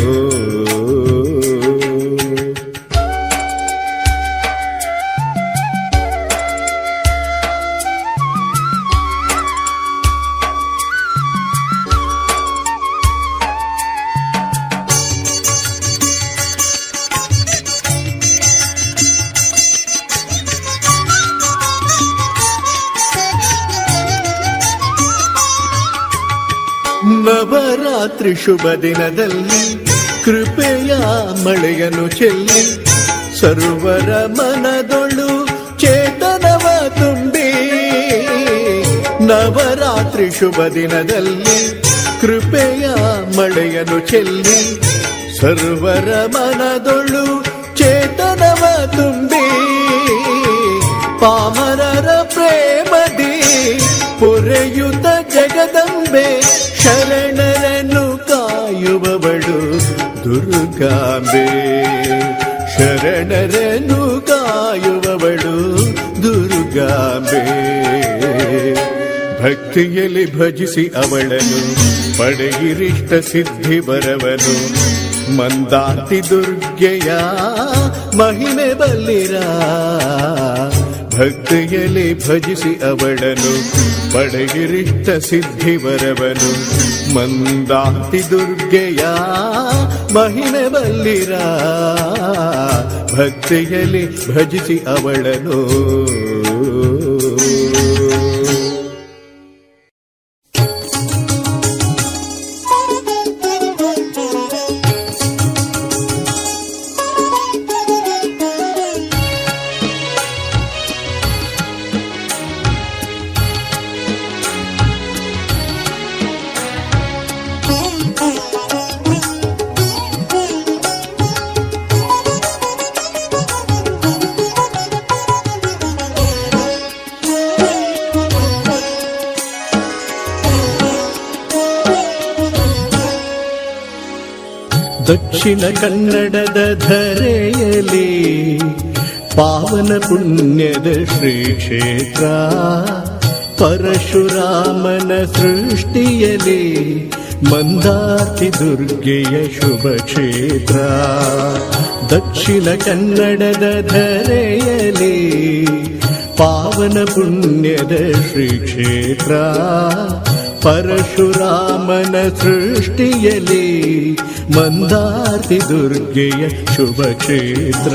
ನವರಾತ್ರಿ ಶುಭ ದಿನದಲ್ಲಿ ಕೃಪೆಯ ಮಳೆಯನ್ನು ಚೆಲ್ಲಿ ಸರ್ವರ ಮನದೊಳು ಚೇತನವ ತುಂಬಿ. ನವರಾತ್ರಿ ಶುಭ ದಿನದಲ್ಲಿ ಕೃಪೆಯ ಮಳೆಯನ್ನು ಚೆಲ್ಲಿ ಸರ್ವರ ಮನದೊಳು ಚೇತನವ ತುಂಬಿ. ಪಾಮರರ ಪ್ರೇಮದಿ ಪೊರೆಯುತ ಜಗದಂಬೆ ಶರಣರನ್ನು ಕಾಯುವವಳು ದುರ್ಗಾಂಬೆ. ಶರಣರನ್ನು ಕಾಯುವವಳು ದುರ್ಗಾಂಬೆ. ಭಕ್ತಿಯಲ್ಲಿ ಭಜಿಸಿ ಅವಳನು ಪಡೆಯಿರಿಷ್ಟ ಸಿದ್ಧಿ ವರವನು. ಮಂದಾರ್ತಿ ದುರ್ಗೆಯ ಮಹಿಮೆ ಬಲ್ಲಿರ. ಭಕ್ತಿಯಲ್ಲಿ ಭಜಿಸಿ ಅವಳನು ಪಡೆಯಿರಿಷ್ಟ ಸಿದ್ಧಿ ವರವನು. ಮಂದಾರ್ತಿ ದುರ್ಗೆಯ ಮಹಿಮೆ ಬಲ್ಲಿರ. ಭಕ್ತಿಯಲ್ಲಿ ಭಜಿಸಿ ಅವಳನು. ದಕ್ಷಿಣ ಕನ್ನಡದ ಧರೆಯಲ್ಲಿ ಪಾವನ ಪುಣ್ಯದ ಶ್ರೀ ಕ್ಷೇತ್ರ. ಪರಶುರಾಮನ ಸೃಷ್ಟಿಯಲ್ಲಿ ಮಂದಾರ್ತಿ ದುರ್ಗೆಯ ಶುಭ ಕ್ಷೇತ್ರ. ದಕ್ಷಿಣ ಕನ್ನಡದ ಧರೆಯಲ್ಲಿ ಪಾವನ ಪುಣ್ಯದ ಶ್ರೀ ಕ್ಷೇತ್ರ. ಪರಶುರಾಮನ ಸೃಷ್ಟಿಯಲ್ಲಿ ಮಂದಾರ್ತಿ ದುರ್ಗೆಯ ಶುಭ ಕ್ಷೇತ್ರ.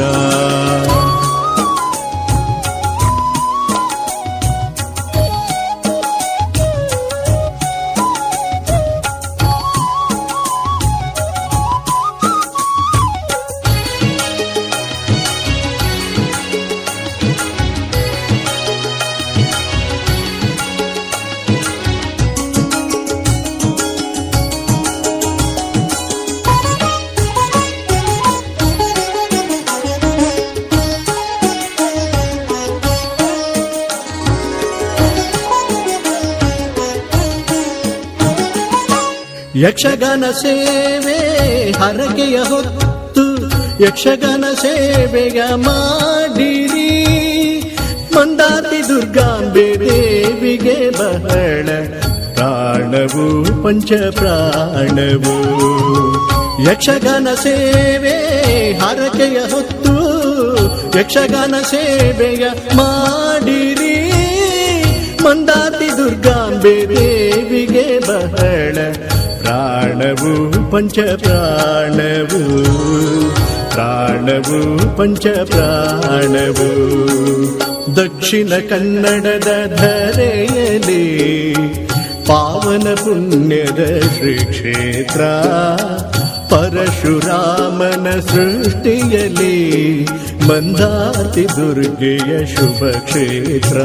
ಯಕ್ಷಗಾನ ಸೇವೆ ಹರಕೆಯ ಹೊತ್ತು ಯಕ್ಷಗಾನ ಸೇವೆಯ ಮಾಡಿರಿ. ಮಂದಾತಿ ದುರ್ಗಾಂಬೆ ದೇವಿಗೆ ಬಹಳ ಪ್ರಾಣವು ಪಂಚ ಪ್ರಾಣವು. ಯಕ್ಷಗಾನ ಸೇವೆ ಹರಕೆಯ ಹೊತ್ತು ಯಕ್ಷಗಾನ ಸೇವೆಯ ಮಾಡಿರಿ. ಮಂದಾತಿ ದುರ್ಗಾಂಬೆ ದೇವಿಗೆ ಬಹಳ ಪ್ರಾಣವು ಪಂಚ ಪ್ರಾಣವು. ಪ್ರಾಣವು ಪಂಚ ಪ್ರಾಣವು. ದಕ್ಷಿಣ ಕನ್ನಡದ ಧರೆಯಲಿ ಪಾವನ ಪುಣ್ಯದ ಶ್ರೀ ಕ್ಷೇತ್ರ. ಪರಶುರಾಮನ ಸೃಷ್ಟಿಯಲ್ಲಿ ಮಂದಾತಿ ದುರ್ಗೆಯ ಶುಭ ಕ್ಷೇತ್ರ.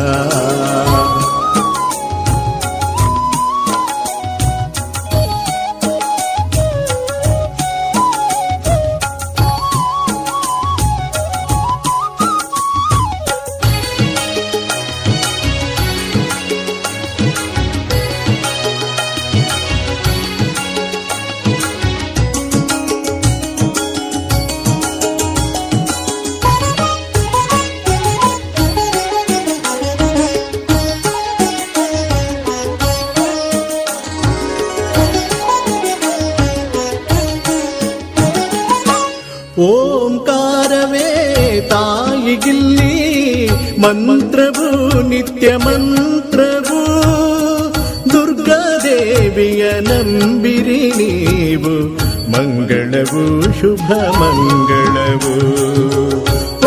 ಓಂಕಾರವೇ ತಾಯಿಗಿಲ್ಲಿ ಮಂತ್ರವು ನಿತ್ಯ ಮಂತ್ರವು. ದುರ್ಗಾದೇವಿಯ ನಂಬಿರಿ ನೀವು ಮಂಗಳವು ಶುಭ ಮಂಗಳವು.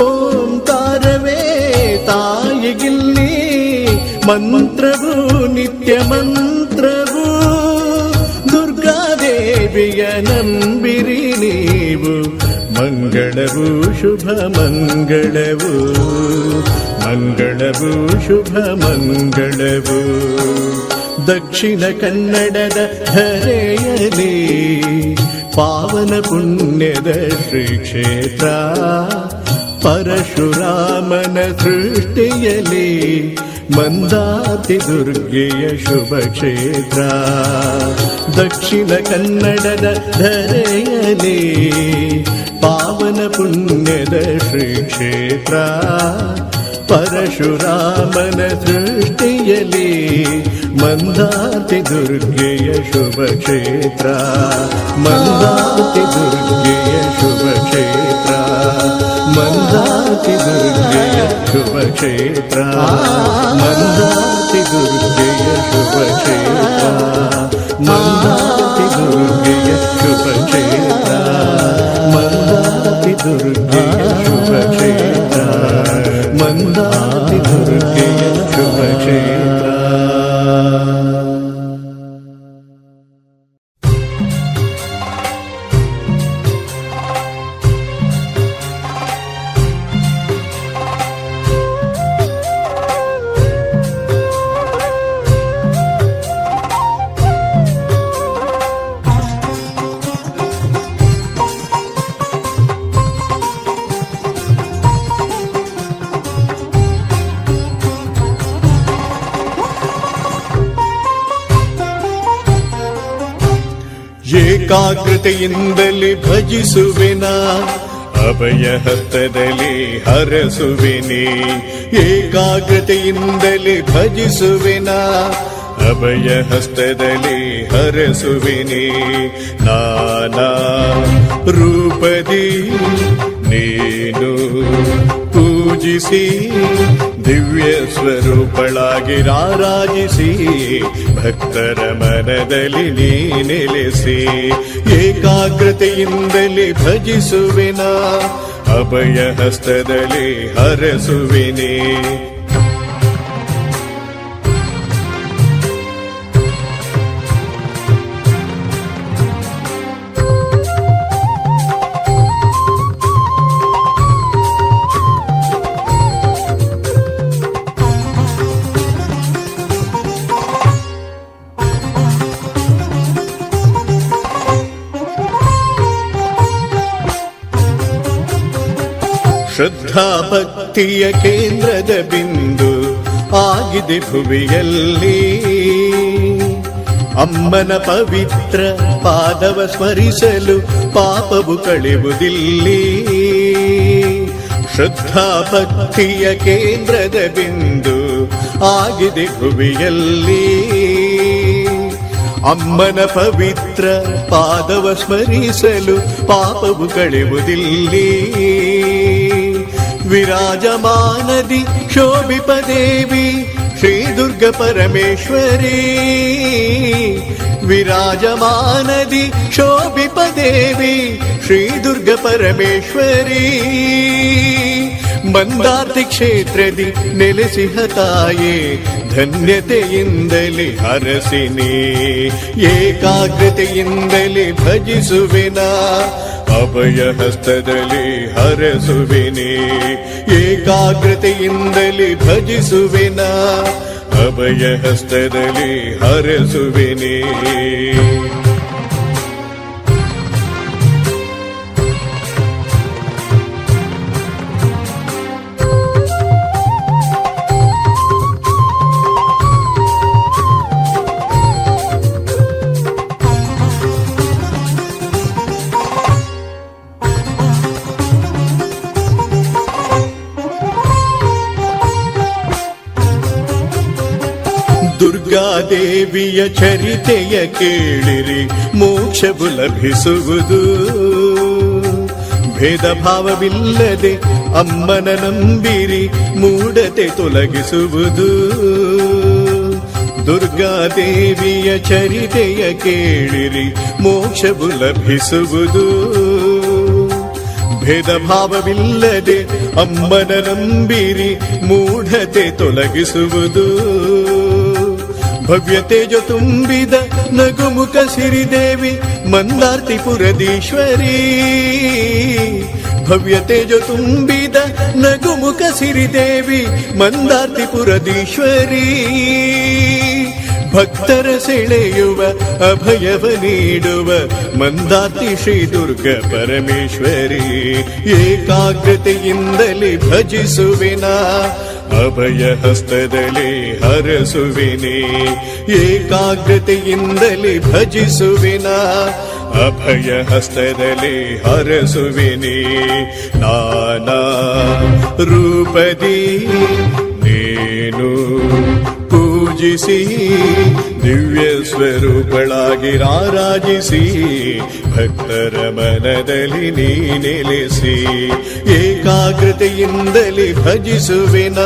ಓಂಕಾರವೇ ತಾಯಿಗಿಲ್ಲಿ ಮಂತ್ರವು ನಿತ್ಯ ಮಂತ್ರವು. ದುರ್ಗಾದೇವಿಯ ನಂಬಿರಿ ನೀವು ಮಂಗಳವು ಶುಭ ಮಂಗಳವು. ಮಂಗಳವು ಶುಭ ಮಂಗಳವು. ದಕ್ಷಿಣ ಕನ್ನಡದ ಧರೆಯಲಿ ಪಾವನ ಪುಣ್ಯದ ಶ್ರೀ ಕ್ಷೇತ್ರ. ಪರಶುರಾಮನ ಸೃಷ್ಟಿಯಲ್ಲಿ ಮಂದಾತಿ ದುರ್ಗೆಯ ಶುಭ ಕ್ಷೇತ್ರ. ದಕ್ಷಿಣ ಕನ್ನಡದ ಧರೆಯಲಿ ಪಾವನ ಪುಣ್ಯದ ಶ್ರೀ ಕ್ಷೇತ್ರ. ಪರಶುರಾಮನ ಸೃಷ್ಟಿಯಲ್ಲಿ ಮಂದಾತಿ ದುರ್ಗೆಯ ಶುಭ ಕ್ಷೇತ್ರ. ಮಂದಾತಿ ದುರ್ಗೆಯ ಶುಭ ಕ್ಷೇತ್ರ. ಮಂದಾತಿ ದುರ್ಗೆಯ ಶುಭ ಕ್ಷೇತ್ರ. ಮಂದಾತಿ ದುರ್ಗೆಯ ಶುಭ ಕ್ಷೇತ್ರ. ಮಂದಾತಿ ದುರ್ಗೆಯ ಶುಭ ಕ್ಷೇತ್ರ. ಮಂದಾತಿ ದುರ್ಗೆಯ ಶುಭ ಕ್ಷೇತ್ರ. ಮಂದಾತಿ ದುರ್ಗೆಯ ಶುಭ ಕ್ಷೇತ್ರ. ಏಕಾಗ್ರತೆಯಿಂದಲೇ ಭಜಿಸುವೆನ ಅಭಯ ಹಸ್ತದಲ್ಲಿ ಹರಸುವೆನೆ. ಏಕಾಗ್ರತೆಯಿಂದಲೇ ಭಜಿಸುವೆನ ಅಭಯ ಹಸ್ತದಲ್ಲಿ ಹರಸುವೆನೆ. ನಾನಾ ರೂಪದಿ ನೀನು ಪೂಜಿಸಿ ದಿವ್ಯ ಸ್ವರೂಪಳಾಗಿ ರಾರಾಜಿಸಿ ಭಕ್ತರ ಮನದಲ್ಲಿ ನೀ ನೆಲೆಸಿ. ಏಕಾಗ್ರತೆಯಿಂದಲೇ ಭಜಿಸುವೆನ ಅಭಯ ಹಸ್ತದಲ್ಲಿ ಹರಸುವೆನೆ. ಶ್ರದ್ಧಾ ಭಕ್ತಿಯ ಕೇಂದ್ರದ ಬಿಂದು ಆಗಿದೆ ಭುವಿಯಲ್ಲಿ. ಅಮ್ಮನ ಪವಿತ್ರ ಪಾದವ ಸ್ಮರಿಸಲು ಪಾಪವು ಕಳೆಯುವುದಿಲ್ಲಿ. ಶ್ರದ್ಧಾ ಭಕ್ತಿಯ ಕೇಂದ್ರದ ಬಿಂದು ಆಗಿದೆ ಭುವಿಯಲ್ಲಿ. ಅಮ್ಮನ ಪವಿತ್ರ ಪಾದವ ಸ್ಮರಿಸಲು ಪಾಪವು ಕಳೆಯುವುದಿಲ್ಲಿ. ವಿರಾಜಮಾನದಿ ಶೋಭಿಪ ದೇವಿ ಶ್ರೀ ದುರ್ಗ ಪರಮೇಶ್ವರಿ. ವಿರಾಜಮಾನದಿ ಶೋಭಿಪ ದೇವಿ ಶ್ರೀ ದುರ್ಗ ಪರಮೇಶ್ವರಿ. ಮಂದಾರ್ತಿ ಕ್ಷೇತ್ರದಿ ನೆಲೆಸಿಹ ತಾಯೇ ಧನ್ಯತೆಯಿಂದಲೇ ಹರಸಿನಿ. ಏಕಾಗ್ರತೆಯಿಂದಲೇ ಭಜಿಸುವೆನ ಅಭಯ ಹಸ್ತದಲ್ಲಿ ಹರಸುವೆನೆ. ಏಕಾಗ್ರತೆಯಿಂದಲೇ ಭಜಿಸುವೆನ ಅಭಯ ಹಸ್ತದಲ್ಲಿ ಹರಸುವೆನೆ. ದುರ್ಗಾದೇವಿಯ ಚರಿತೆಯ ಕೇಳಿರಿ ಮೋಕ್ಷವು ಲಭಿಸುವುದು. ಭೇದ ಭಾವವಿಲ್ಲದೆ ಅಮ್ಮನ ನಂಬಿರಿ ಮೂಢತೆ ತೊಲಗಿಸುವುದು. ದುರ್ಗಾದೇವಿಯ ಚರಿತೆಯ ಕೇಳಿರಿ ಮೋಕ್ಷವು ಲಭಿಸುವುದು. ಭೇದ ಭಾವವಿಲ್ಲದೆ ಅಮ್ಮನ ನಂಬಿರಿ ಮೂಢತೆ ತೊಲಗಿಸುವುದು. ಭವ್ಯ ತೇಜ ತುಂಬಿದ ನಗುಮುಖ ಸಿರಿದೇವಿ ಮಂದಾರ್ತಿಪುರದೀಶ್ವರಿ. ಭವ್ಯ ತೇಜ ತುಂಬಿದ ನಗುಮುಖ ಸಿರಿದೇವಿ ಮಂದಾರ್ತಿಪುರದೀಶ್ವರಿ. ಭಕ್ತರ ಸೆಳೆಯುವ ಅಭಯವ ನೀಡುವ ಮಂದಾರ್ತಿ ಶ್ರೀ ದುರ್ಗ ಪರಮೇಶ್ವರಿ. ಏಕಾಗ್ರತೆಯಿಂದಲೇ ಭಜಿಸುವೆನ ಅಭಯ ಹಸ್ತದಲ್ಲಿ ಹರಸುವೆನೆ. ಏಕಾಗ್ರತೆಯಿಂದಲೇ ಭಜಿಸುವೆನ ಅಭಯ ಹಸ್ತದಲ್ಲಿ ಹರಸುವೆನೆ. ನಾನಾ ರೂಪದಿ ನೀನು ಪೂಜಿಸಿ ದಿವ್ಯ ಸ್ವರೂಪಳಾಗಿ ರಾರಾಜಿಸಿ ಭಕ್ತರ ಮನದಲ್ಲಿ ನೀ ನೆಲೆಸಿ. ಏಕಾಗ್ರತೆಯಿಂದಲೇ ಭಜಿಸುವೆನ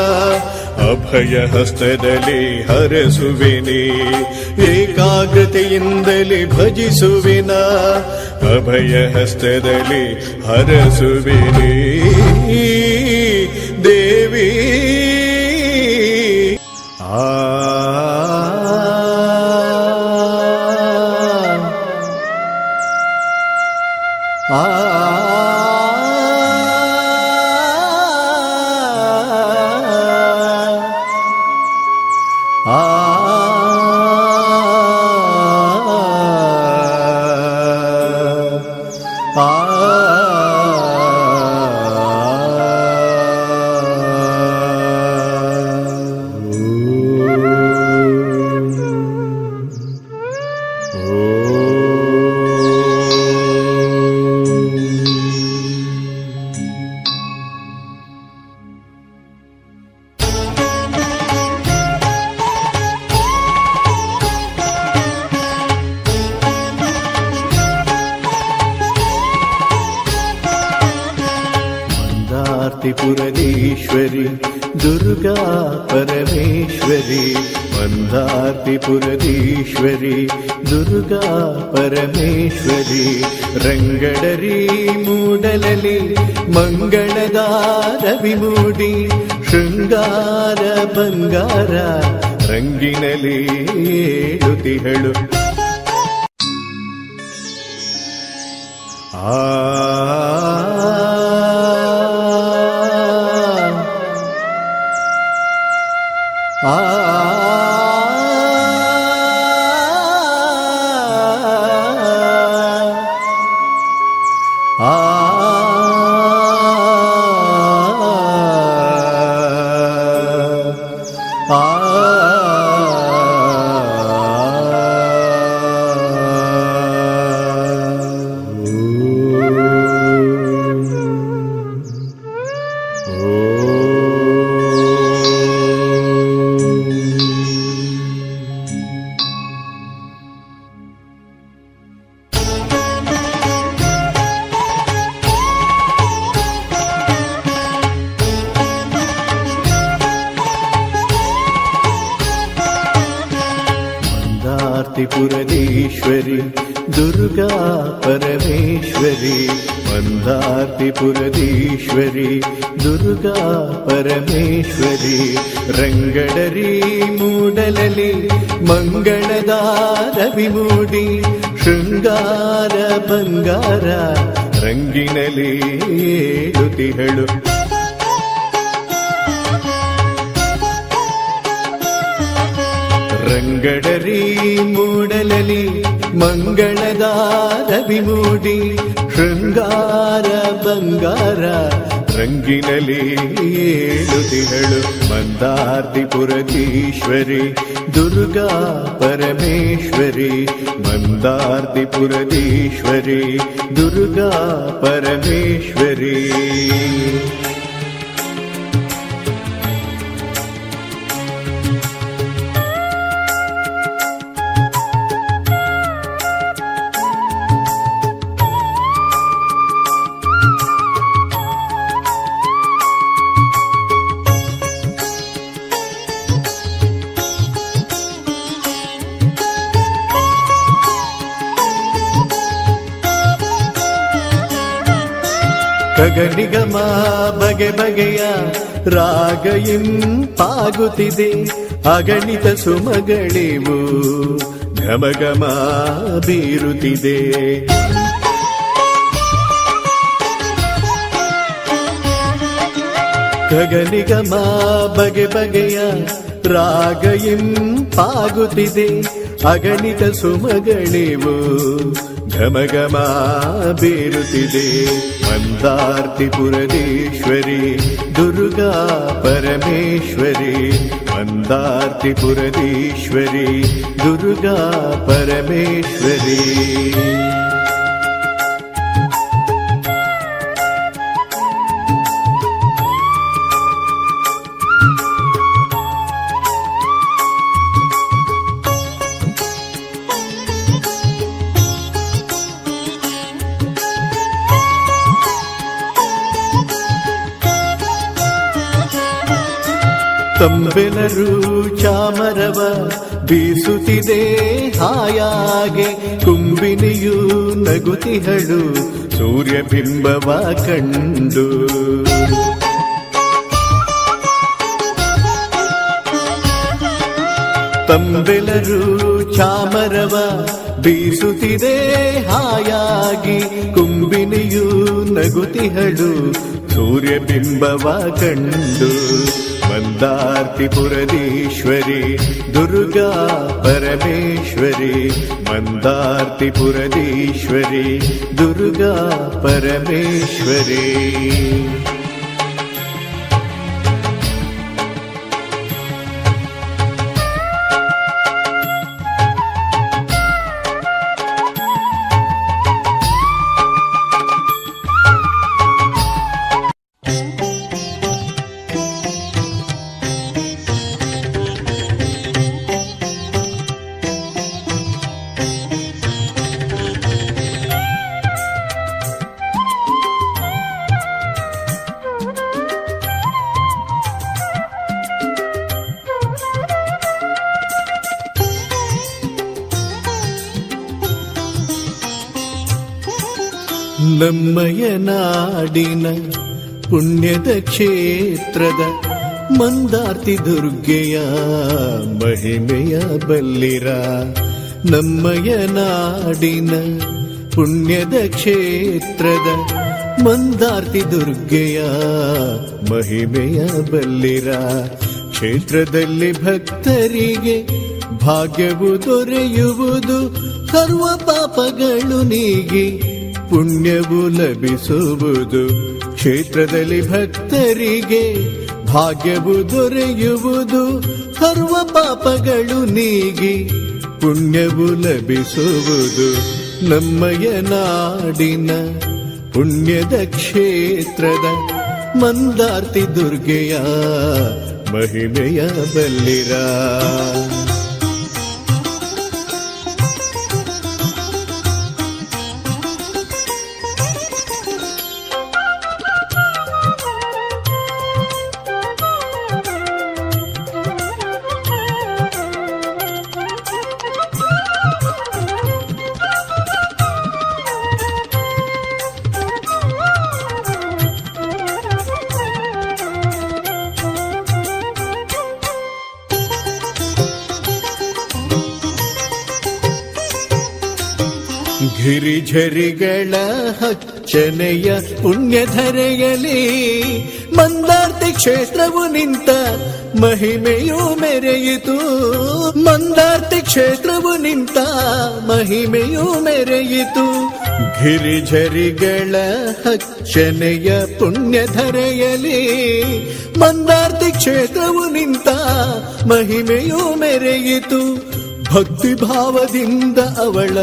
ಅಭಯ ಹಸ್ತದಲ್ಲಿ ಹರಸುವೆನೆ. ಏಕಾಗ್ರತೆಯಿಂದಲೇ ಭಜಿಸುವೆನ ಅಭಯ ಹಸ್ತದಲ್ಲಿ ಹರಸುವೆನೆ. ದೇವಿ ಆ ಮಂದಾರ್ತಿಪುರದೀಶ್ವರಿ ದುರ್ಗಾ ಪರಮೇಶ್ವರಿ. ಮಂದಾರ್ತಿಪುರದೀಶ್ವರಿ ದುರ್ಗಾ ಪರಮೇಶ್ವರಿ. ರಂಗಡರಿ ಮೂಡಲಲಿ ಮಂಗಳದ ರವಿ ಮೂಡಿ ಶೃಂಗಾರ ಬಂಗಾರ ರಂಗಿನಲಿ ಏಳುತಿಹಳು. ಆ ಮಂದಾರ್ತಿಪುರದೀಶ್ವರಿ ದುರ್ಗಾ ಪರಮೇಶ್ವರಿ ಮಂದಾರ್ತಿಪುರದೀಶ್ವರಿ ದುರ್ಗಾ ಪರಮೇಶ್ವರಿ ರಂಗಡರಿ ಮೂಡಲಲಿ ಮಂಗಳದ ರವಿ ಮೂಡಿ ಶೃಂಗಾರ ಬಂಗಾರ ರಂಗಿನಲಿ ಏಳುತಿಹಳು ರಂಗಡರಿ ಮೂಡಲಲಿ ಮಂಗಳದ ರವಿ ಮೂಡಿ ಶೃಂಗಾರ ಬಂಗಾರ ರಂಗಿನಲಿ ಏಳುತಿಹಳು ಮಂದಾರ್ತಿಪುರದೀಶ್ವರಿ ದುರ್ಗಾ ಪರಮೇಶ್ವರಿ ಮಂದಾರ್ತಿಪುರದೀಶ್ವರಿ ದುರ್ಗಾ ಪರಮೇಶ್ವರಿ ಗಗನಿಗಮ ಬಗೆ ಬಗೆಯ ರಾಗ ಇಂಪಾಗುತ್ತಿದೆ ಅಗಣಿತ ಸುಮಗಳಿವು ಘಮಘಮ ಬೀರುತ್ತಿದೆ ಗಗನಿಗಮ ಬಗೆ ಬಗೆಯ ರಾಗ ಇಂಪಾಗುತ್ತಿದೆ ಅಗಣಿತ ಸುಮಗಳಿವು ಘಮಘಮ ಬೀರುತ್ತಿದೆ ಮಂದಾರ್ತಿಪುರದೀಶ್ವರಿ ದುರ್ಗಾ ಪರಮೇಶ್ವರಿ ಮಂದಾರ್ತಿಪುರದೀಶ್ವರಿ ದುರ್ಗಾ ಪರಮೇಶ್ವರಿ ತಂಬೆಲರು ಚಾಮರವ ಬೀಸುತ್ತಿದೆ ಹಾಯಾಗೆ ಕುಂಬಿನಿಯು ನಗುತಿಹಳು ಸೂರ್ಯಬಿಂಬವ ಕಂಡು ತಂಬೆಲರು ಚಾಮರವ ಬೀಸುತ್ತಿದೆ ಹಾಯಾಗಿ ಕುಂಬಿನಿಯು ನಗುತಿಹಳು ಸೂರ್ಯಬಿಂಬವ ಕಂಡು ಮಂದಾರ್ತಿಪುರದೀಶ್ವರಿ ದುರ್ಗಾ ಪರಮೇಶ್ವರಿ ಮಂದಾರ್ತಿಪುರದೀಶ್ವರಿ ದುರ್ಗಾ ಪರಮೇಶ್ವರಿ ನಮ್ಮಯ ನಾಡಿನ ಪುಣ್ಯದ ಕ್ಷೇತ್ರದ ಮಂದಾರ್ತಿ ದುರ್ಗೆಯ ಮಹಿಮೆಯ ಬಲ್ಲಿರ ನಮ್ಮಯ ನಾಡಿನ ಪುಣ್ಯದ ಕ್ಷೇತ್ರದ ಮಂದಾರ್ತಿ ದುರ್ಗೆಯ ಮಹಿಮೆಯ ಬಲ್ಲಿರ ಕ್ಷೇತ್ರದಲ್ಲಿ ಭಕ್ತರಿಗೆ ಭಾಗ್ಯವು ದೊರೆಯುವುದು ಸರ್ವ ಪಾಪಗಳು ನೀಗಿ ಪುಣ್ಯವು ಲಭಿಸುವುದು ಕ್ಷೇತ್ರದಲ್ಲಿ ಭಕ್ತರಿಗೆ ಭಾಗ್ಯವು ದೊರೆಯುವುದು ಸರ್ವ ಪಾಪಗಳು ನೀಗಿ ಪುಣ್ಯವು ಲಭಿಸುವುದು ನಮ್ಮಯ ನಾಡಿನ ಪುಣ್ಯದ ಕ್ಷೇತ್ರದ ಮಂದಾರ್ತಿ ದುರ್ಗೆಯ ಮಹಿಮೆಯ ಬಲ್ಲಿರ ಗಿರಿಝರಿಗಳ ಹಚ್ಚನೆಯ ಪುಣ್ಯಧರೆಯಲಿ ಮಂದಾರ್ತಿ ಕ್ಷೇತ್ರವು ನಿಂತ ಮಹಿಮೆಯೂ ಮೆರೆಯಿತು. ಮಂದಾರ್ತಿ ಕ್ಷೇತ್ರವು ನಿಂತ ಮಹಿಮೆಯೂ ಮೆರೆಯಿತು. ಗಿರಿಝರಿಗಳ ಹಚ್ಚನೆಯ ಪುಣ್ಯಧರೆಯಲಿ ಮಂದಾರ್ತಿ ಕ್ಷೇತ್ರವು ನಿಂತ ಮಹಿಮೆಯೂ ಮೆರೆಯಿತು. ಭಕ್ತಿ ಭಾವದಿಂದ ಅವಳ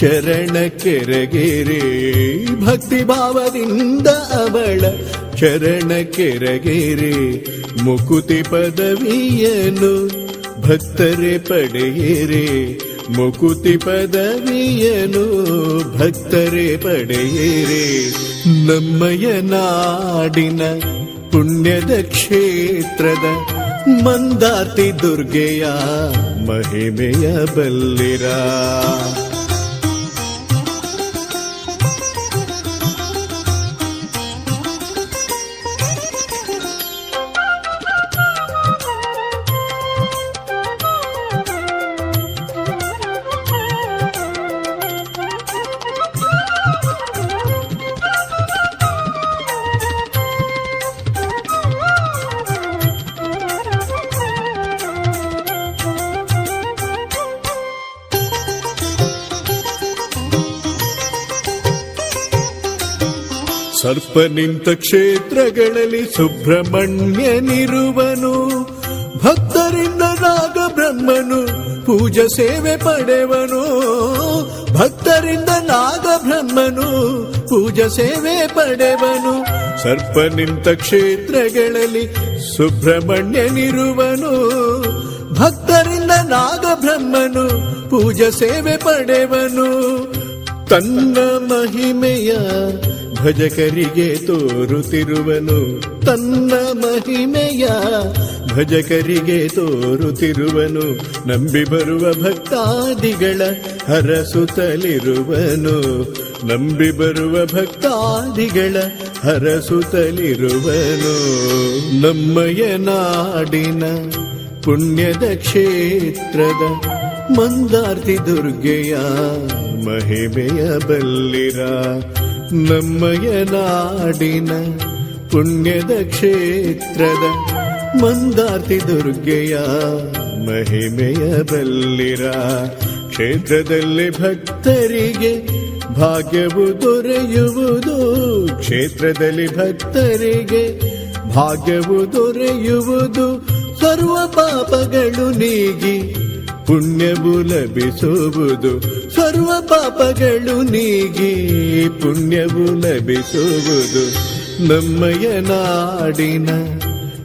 ಚರಣ ಕೆರಗಿರಿ, ಭಕ್ತಿ ಭಾವದಿಂದ ಅವಳ ಚರಣ ಕೆರಗಿರಿ. ಮುಕುತಿ ಪದವಿಯನ್ನು ಭಕ್ತರೇ ಪಡೆಯಿರಿ, ಮುಕುತಿ ಪದವಿಯನ್ನು ಭಕ್ತರೇ ಪಡೆಯಿರಿ. ನಮ್ಮಯ ನಾಡಿನ ಪುಣ್ಯದ ಕ್ಷೇತ್ರದ ಮಂದಾರ್ತಿ ದುರ್ಗೆಯ ಮಹಿಮೆಯ ಬಲ್ಲಿರ. ಸರ್ಪ ನಿಂತ ಕ್ಷೇತ್ರಗಳಲ್ಲಿ ಸುಬ್ರಹ್ಮಣ್ಯನಿರುವನು. ಭಕ್ತರಿಂದ ನಾಗ ಬ್ರಹ್ಮನು ಪೂಜಾ ಸೇವೆ ಪಡೆವನು. ಭಕ್ತರಿಂದ ನಾಗ ಬ್ರಹ್ಮನು ಪೂಜಾ ಸೇವೆ ಪಡೆವನು. ಸರ್ಪ ನಿಂತ ಕ್ಷೇತ್ರಗಳಲ್ಲಿ ಸುಬ್ರಹ್ಮಣ್ಯನಿರುವನು. ಭಕ್ತರಿಂದ ನಾಗ ಬ್ರಹ್ಮನು ಪೂಜಾ ಸೇವೆ ಪಡೆವನು. ತನ್ನ ಮಹಿಮೆಯ ಭಜಕರಿಗೆ ತೋರುತ್ತಿರುವನು. ತನ್ನ ಮಹಿಮೆಯ ಭಜಕರಿಗೆ ತೋರುತ್ತಿರುವನು. ನಂಬಿ ಬರುವ ಭಕ್ತಾದಿಗಳ ಹರಸುತ್ತಲಿರುವನು. ನಂಬಿ ಬರುವ ಭಕ್ತಾದಿಗಳ ಹರಸುತ್ತಲಿರುವನು. ನಮ್ಮಯ ನಾಡಿನ ಪುಣ್ಯದ ಕ್ಷೇತ್ರದ ಮಂದಾರ್ತಿ ದುರ್ಗೆಯ ಮಹಿಮೆಯ ಬಲ್ಲಿರ. ನಮ್ಮಯ ನಾಡಿನ ಪುಣ್ಯದ ಕ್ಷೇತ್ರದ ಮಂದಾರ್ತಿ ದುರ್ಗೆಯ ಮಹಿಮೆಯ ಬಲ್ಲಿರ. ಕ್ಷೇತ್ರದಲ್ಲಿ ಭಕ್ತರಿಗೆ ಭಾಗ್ಯವು ದೊರೆಯುವುದು. ಕ್ಷೇತ್ರದಲ್ಲಿ ಭಕ್ತರಿಗೆ ಭಾಗ್ಯವು ದೊರೆಯುವುದು. ಸರ್ವ ಪಾಪಗಳು ನೀಗಿ ಪುಣ್ಯವು ಲಭಿಸುವುದು. ಸರ್ವ ಪಾಪಗಳು ನೀಗಿ ಪುಣ್ಯವು ಲಭಿಸುವುದು. ನಮ್ಮಯ ನಾಡಿನ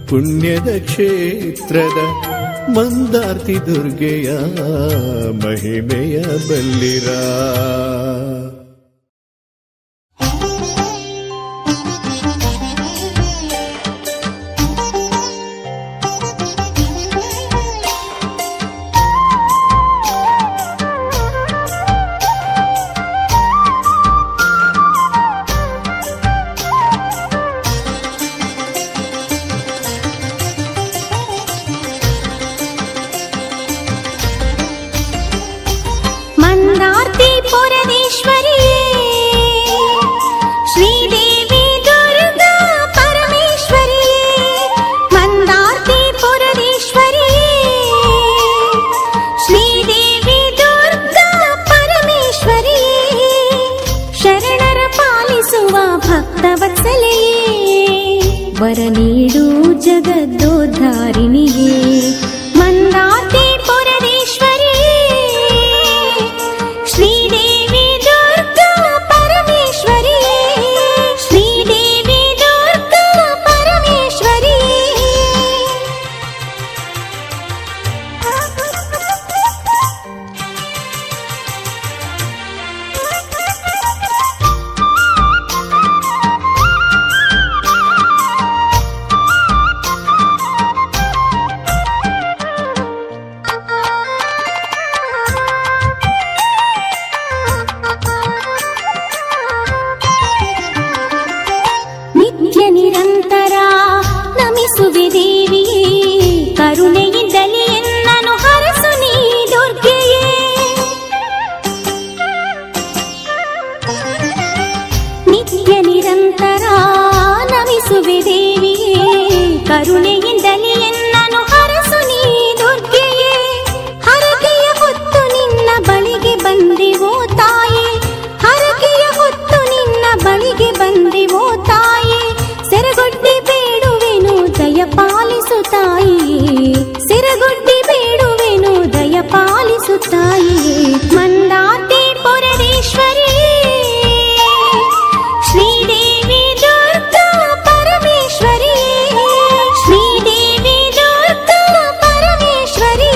ಪುಣ್ಯದ ಕ್ಷೇತ್ರದ ಮಂದಾರ್ತಿ ದುರ್ಗೆಯ ಮಹಿಮೆಯ ಬಲ್ಲಿರ. ವರ ನೀಡು ಜಗದ್ದೋದ್ಧಾರಿಣಿಗೆ ಮಂದಾತೆ ಪುರದೇಶ್ವರಿಯೇ ಶ್ರೀದೇವಿ ದುರ್ಗಾ ಪರಮೇಶ್ವರಿಯೇ ಶ್ರೀದೇವಿ ದುರ್ಗಾ ಪರಮೇಶ್ವರಿಯೇ ಕರುಣೆಯಿಂದಲೇ ಎನ್ನನು ಹರಸು ನೀ ದುರ್ಗೆಯೇ. ಹರಕೆಯ ಹೊತ್ತು ನಿನ್ನ ಬಳಿಗೆ ಬಂದೆವೋ ತಾಯಿ, ಹರಕೆಯ ಹೊತ್ತು ನಿನ್ನ ಬಳಿಗೆ ಬಂದೆವೋ ತಾಯಿ. ಸೆರಗೊಡ್ಡಿ ಬೇಡುವೆನು ದಯ ಪಾಲಿಸು ತಾಯಿ, ಸೆರಗೊಡ್ಡಿ ಬೇಡುವೆನು ದಯ ಪಾಲಿಸು ತಾಯಿ. ಮಂದಾತಿ ಪುರದೇಶ್ವರಿ ಶ್ರೀದೇವಿ ದುರ್ಗಾ ಪರಮೇಶ್ವರಿ, ಶ್ರೀದೇವಿ ದುರ್ಗಾ ಪರಮೇಶ್ವರಿ.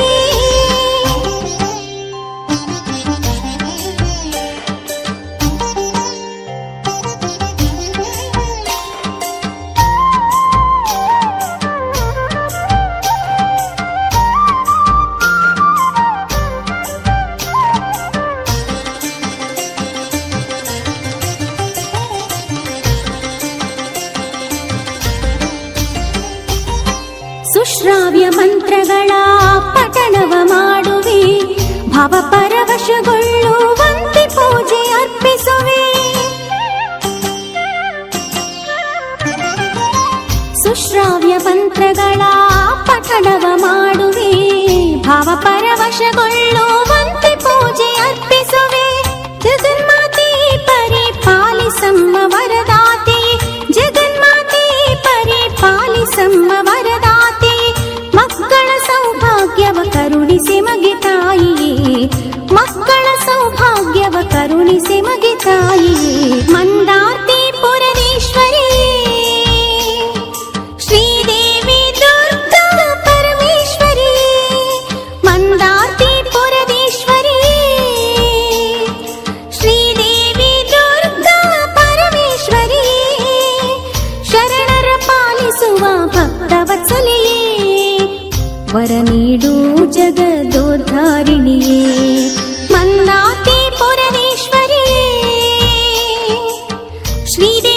ಸುಶ್ರಾವ್ಯ ಮಂತ್ರಗಳ ಪಠಣವ ಮಾಡುವೆ, ಭಾವಪರವಶಗೊಳ್ಳುವಂತೆ ಪೂಜೆ ಅರ್ಪಿಸುವೆ. ಸುಶ್ರಾವ್ಯ ಮಂತ್ರಗಳ ಪಠಣವ ಮಾಡುವೆ, ಭಾವಪರವಶಗೊಳ್ಳುವಂತೆ ಪೂಜೆ ಅರ್ಪಿಸುವೆ. ಜಗನ್ಮಾತೆ ಪರಿಪಾಲಿಸಮ್ಮ ವರದಾತೆ, ಜಗನ್ಮಾತೆ ಪರಿಪಾಲಿಸಮ್ಮ ವರದಾತೆ. ಮಕ್ಕಳ ಸೌಭಾಗ್ಯವ ಕರುಣಿಸಿ ಮಗೆ ತಾಯಿಯೇ, ಮಕ್ಕಳ ಸೌಭಾಗ್ಯವ ಕರುಣಿಸಿ ಮಗೆ ತಾಯಿಯೇ. ಮಂದಾತಿ ಪುರದೇಶ್ವರಿ ಶ್ರೀದೇವಿ ದುರ್ಗಾ ಪರಮೇಶ್ವರಿ, ಮಂದಾತಿ ಪುರದೇಶ್ವರಿ ಶ್ರೀದೇವಿ ದುರ್ಗಾ ಪರಮೇಶ್ವರಿ. ಶರಣರ ಪಾಲಿಸುವ ಭಕ್ತವತ್ಸಲೆಯೇ, ವರ ನೀಡು ಜಗದೋದ್ಧಾರಿಣಿಯೇ. ಮಂದಾತಿ ಪುರದೇಶ್ವರಿ ಶ್ರೀದೇವಿ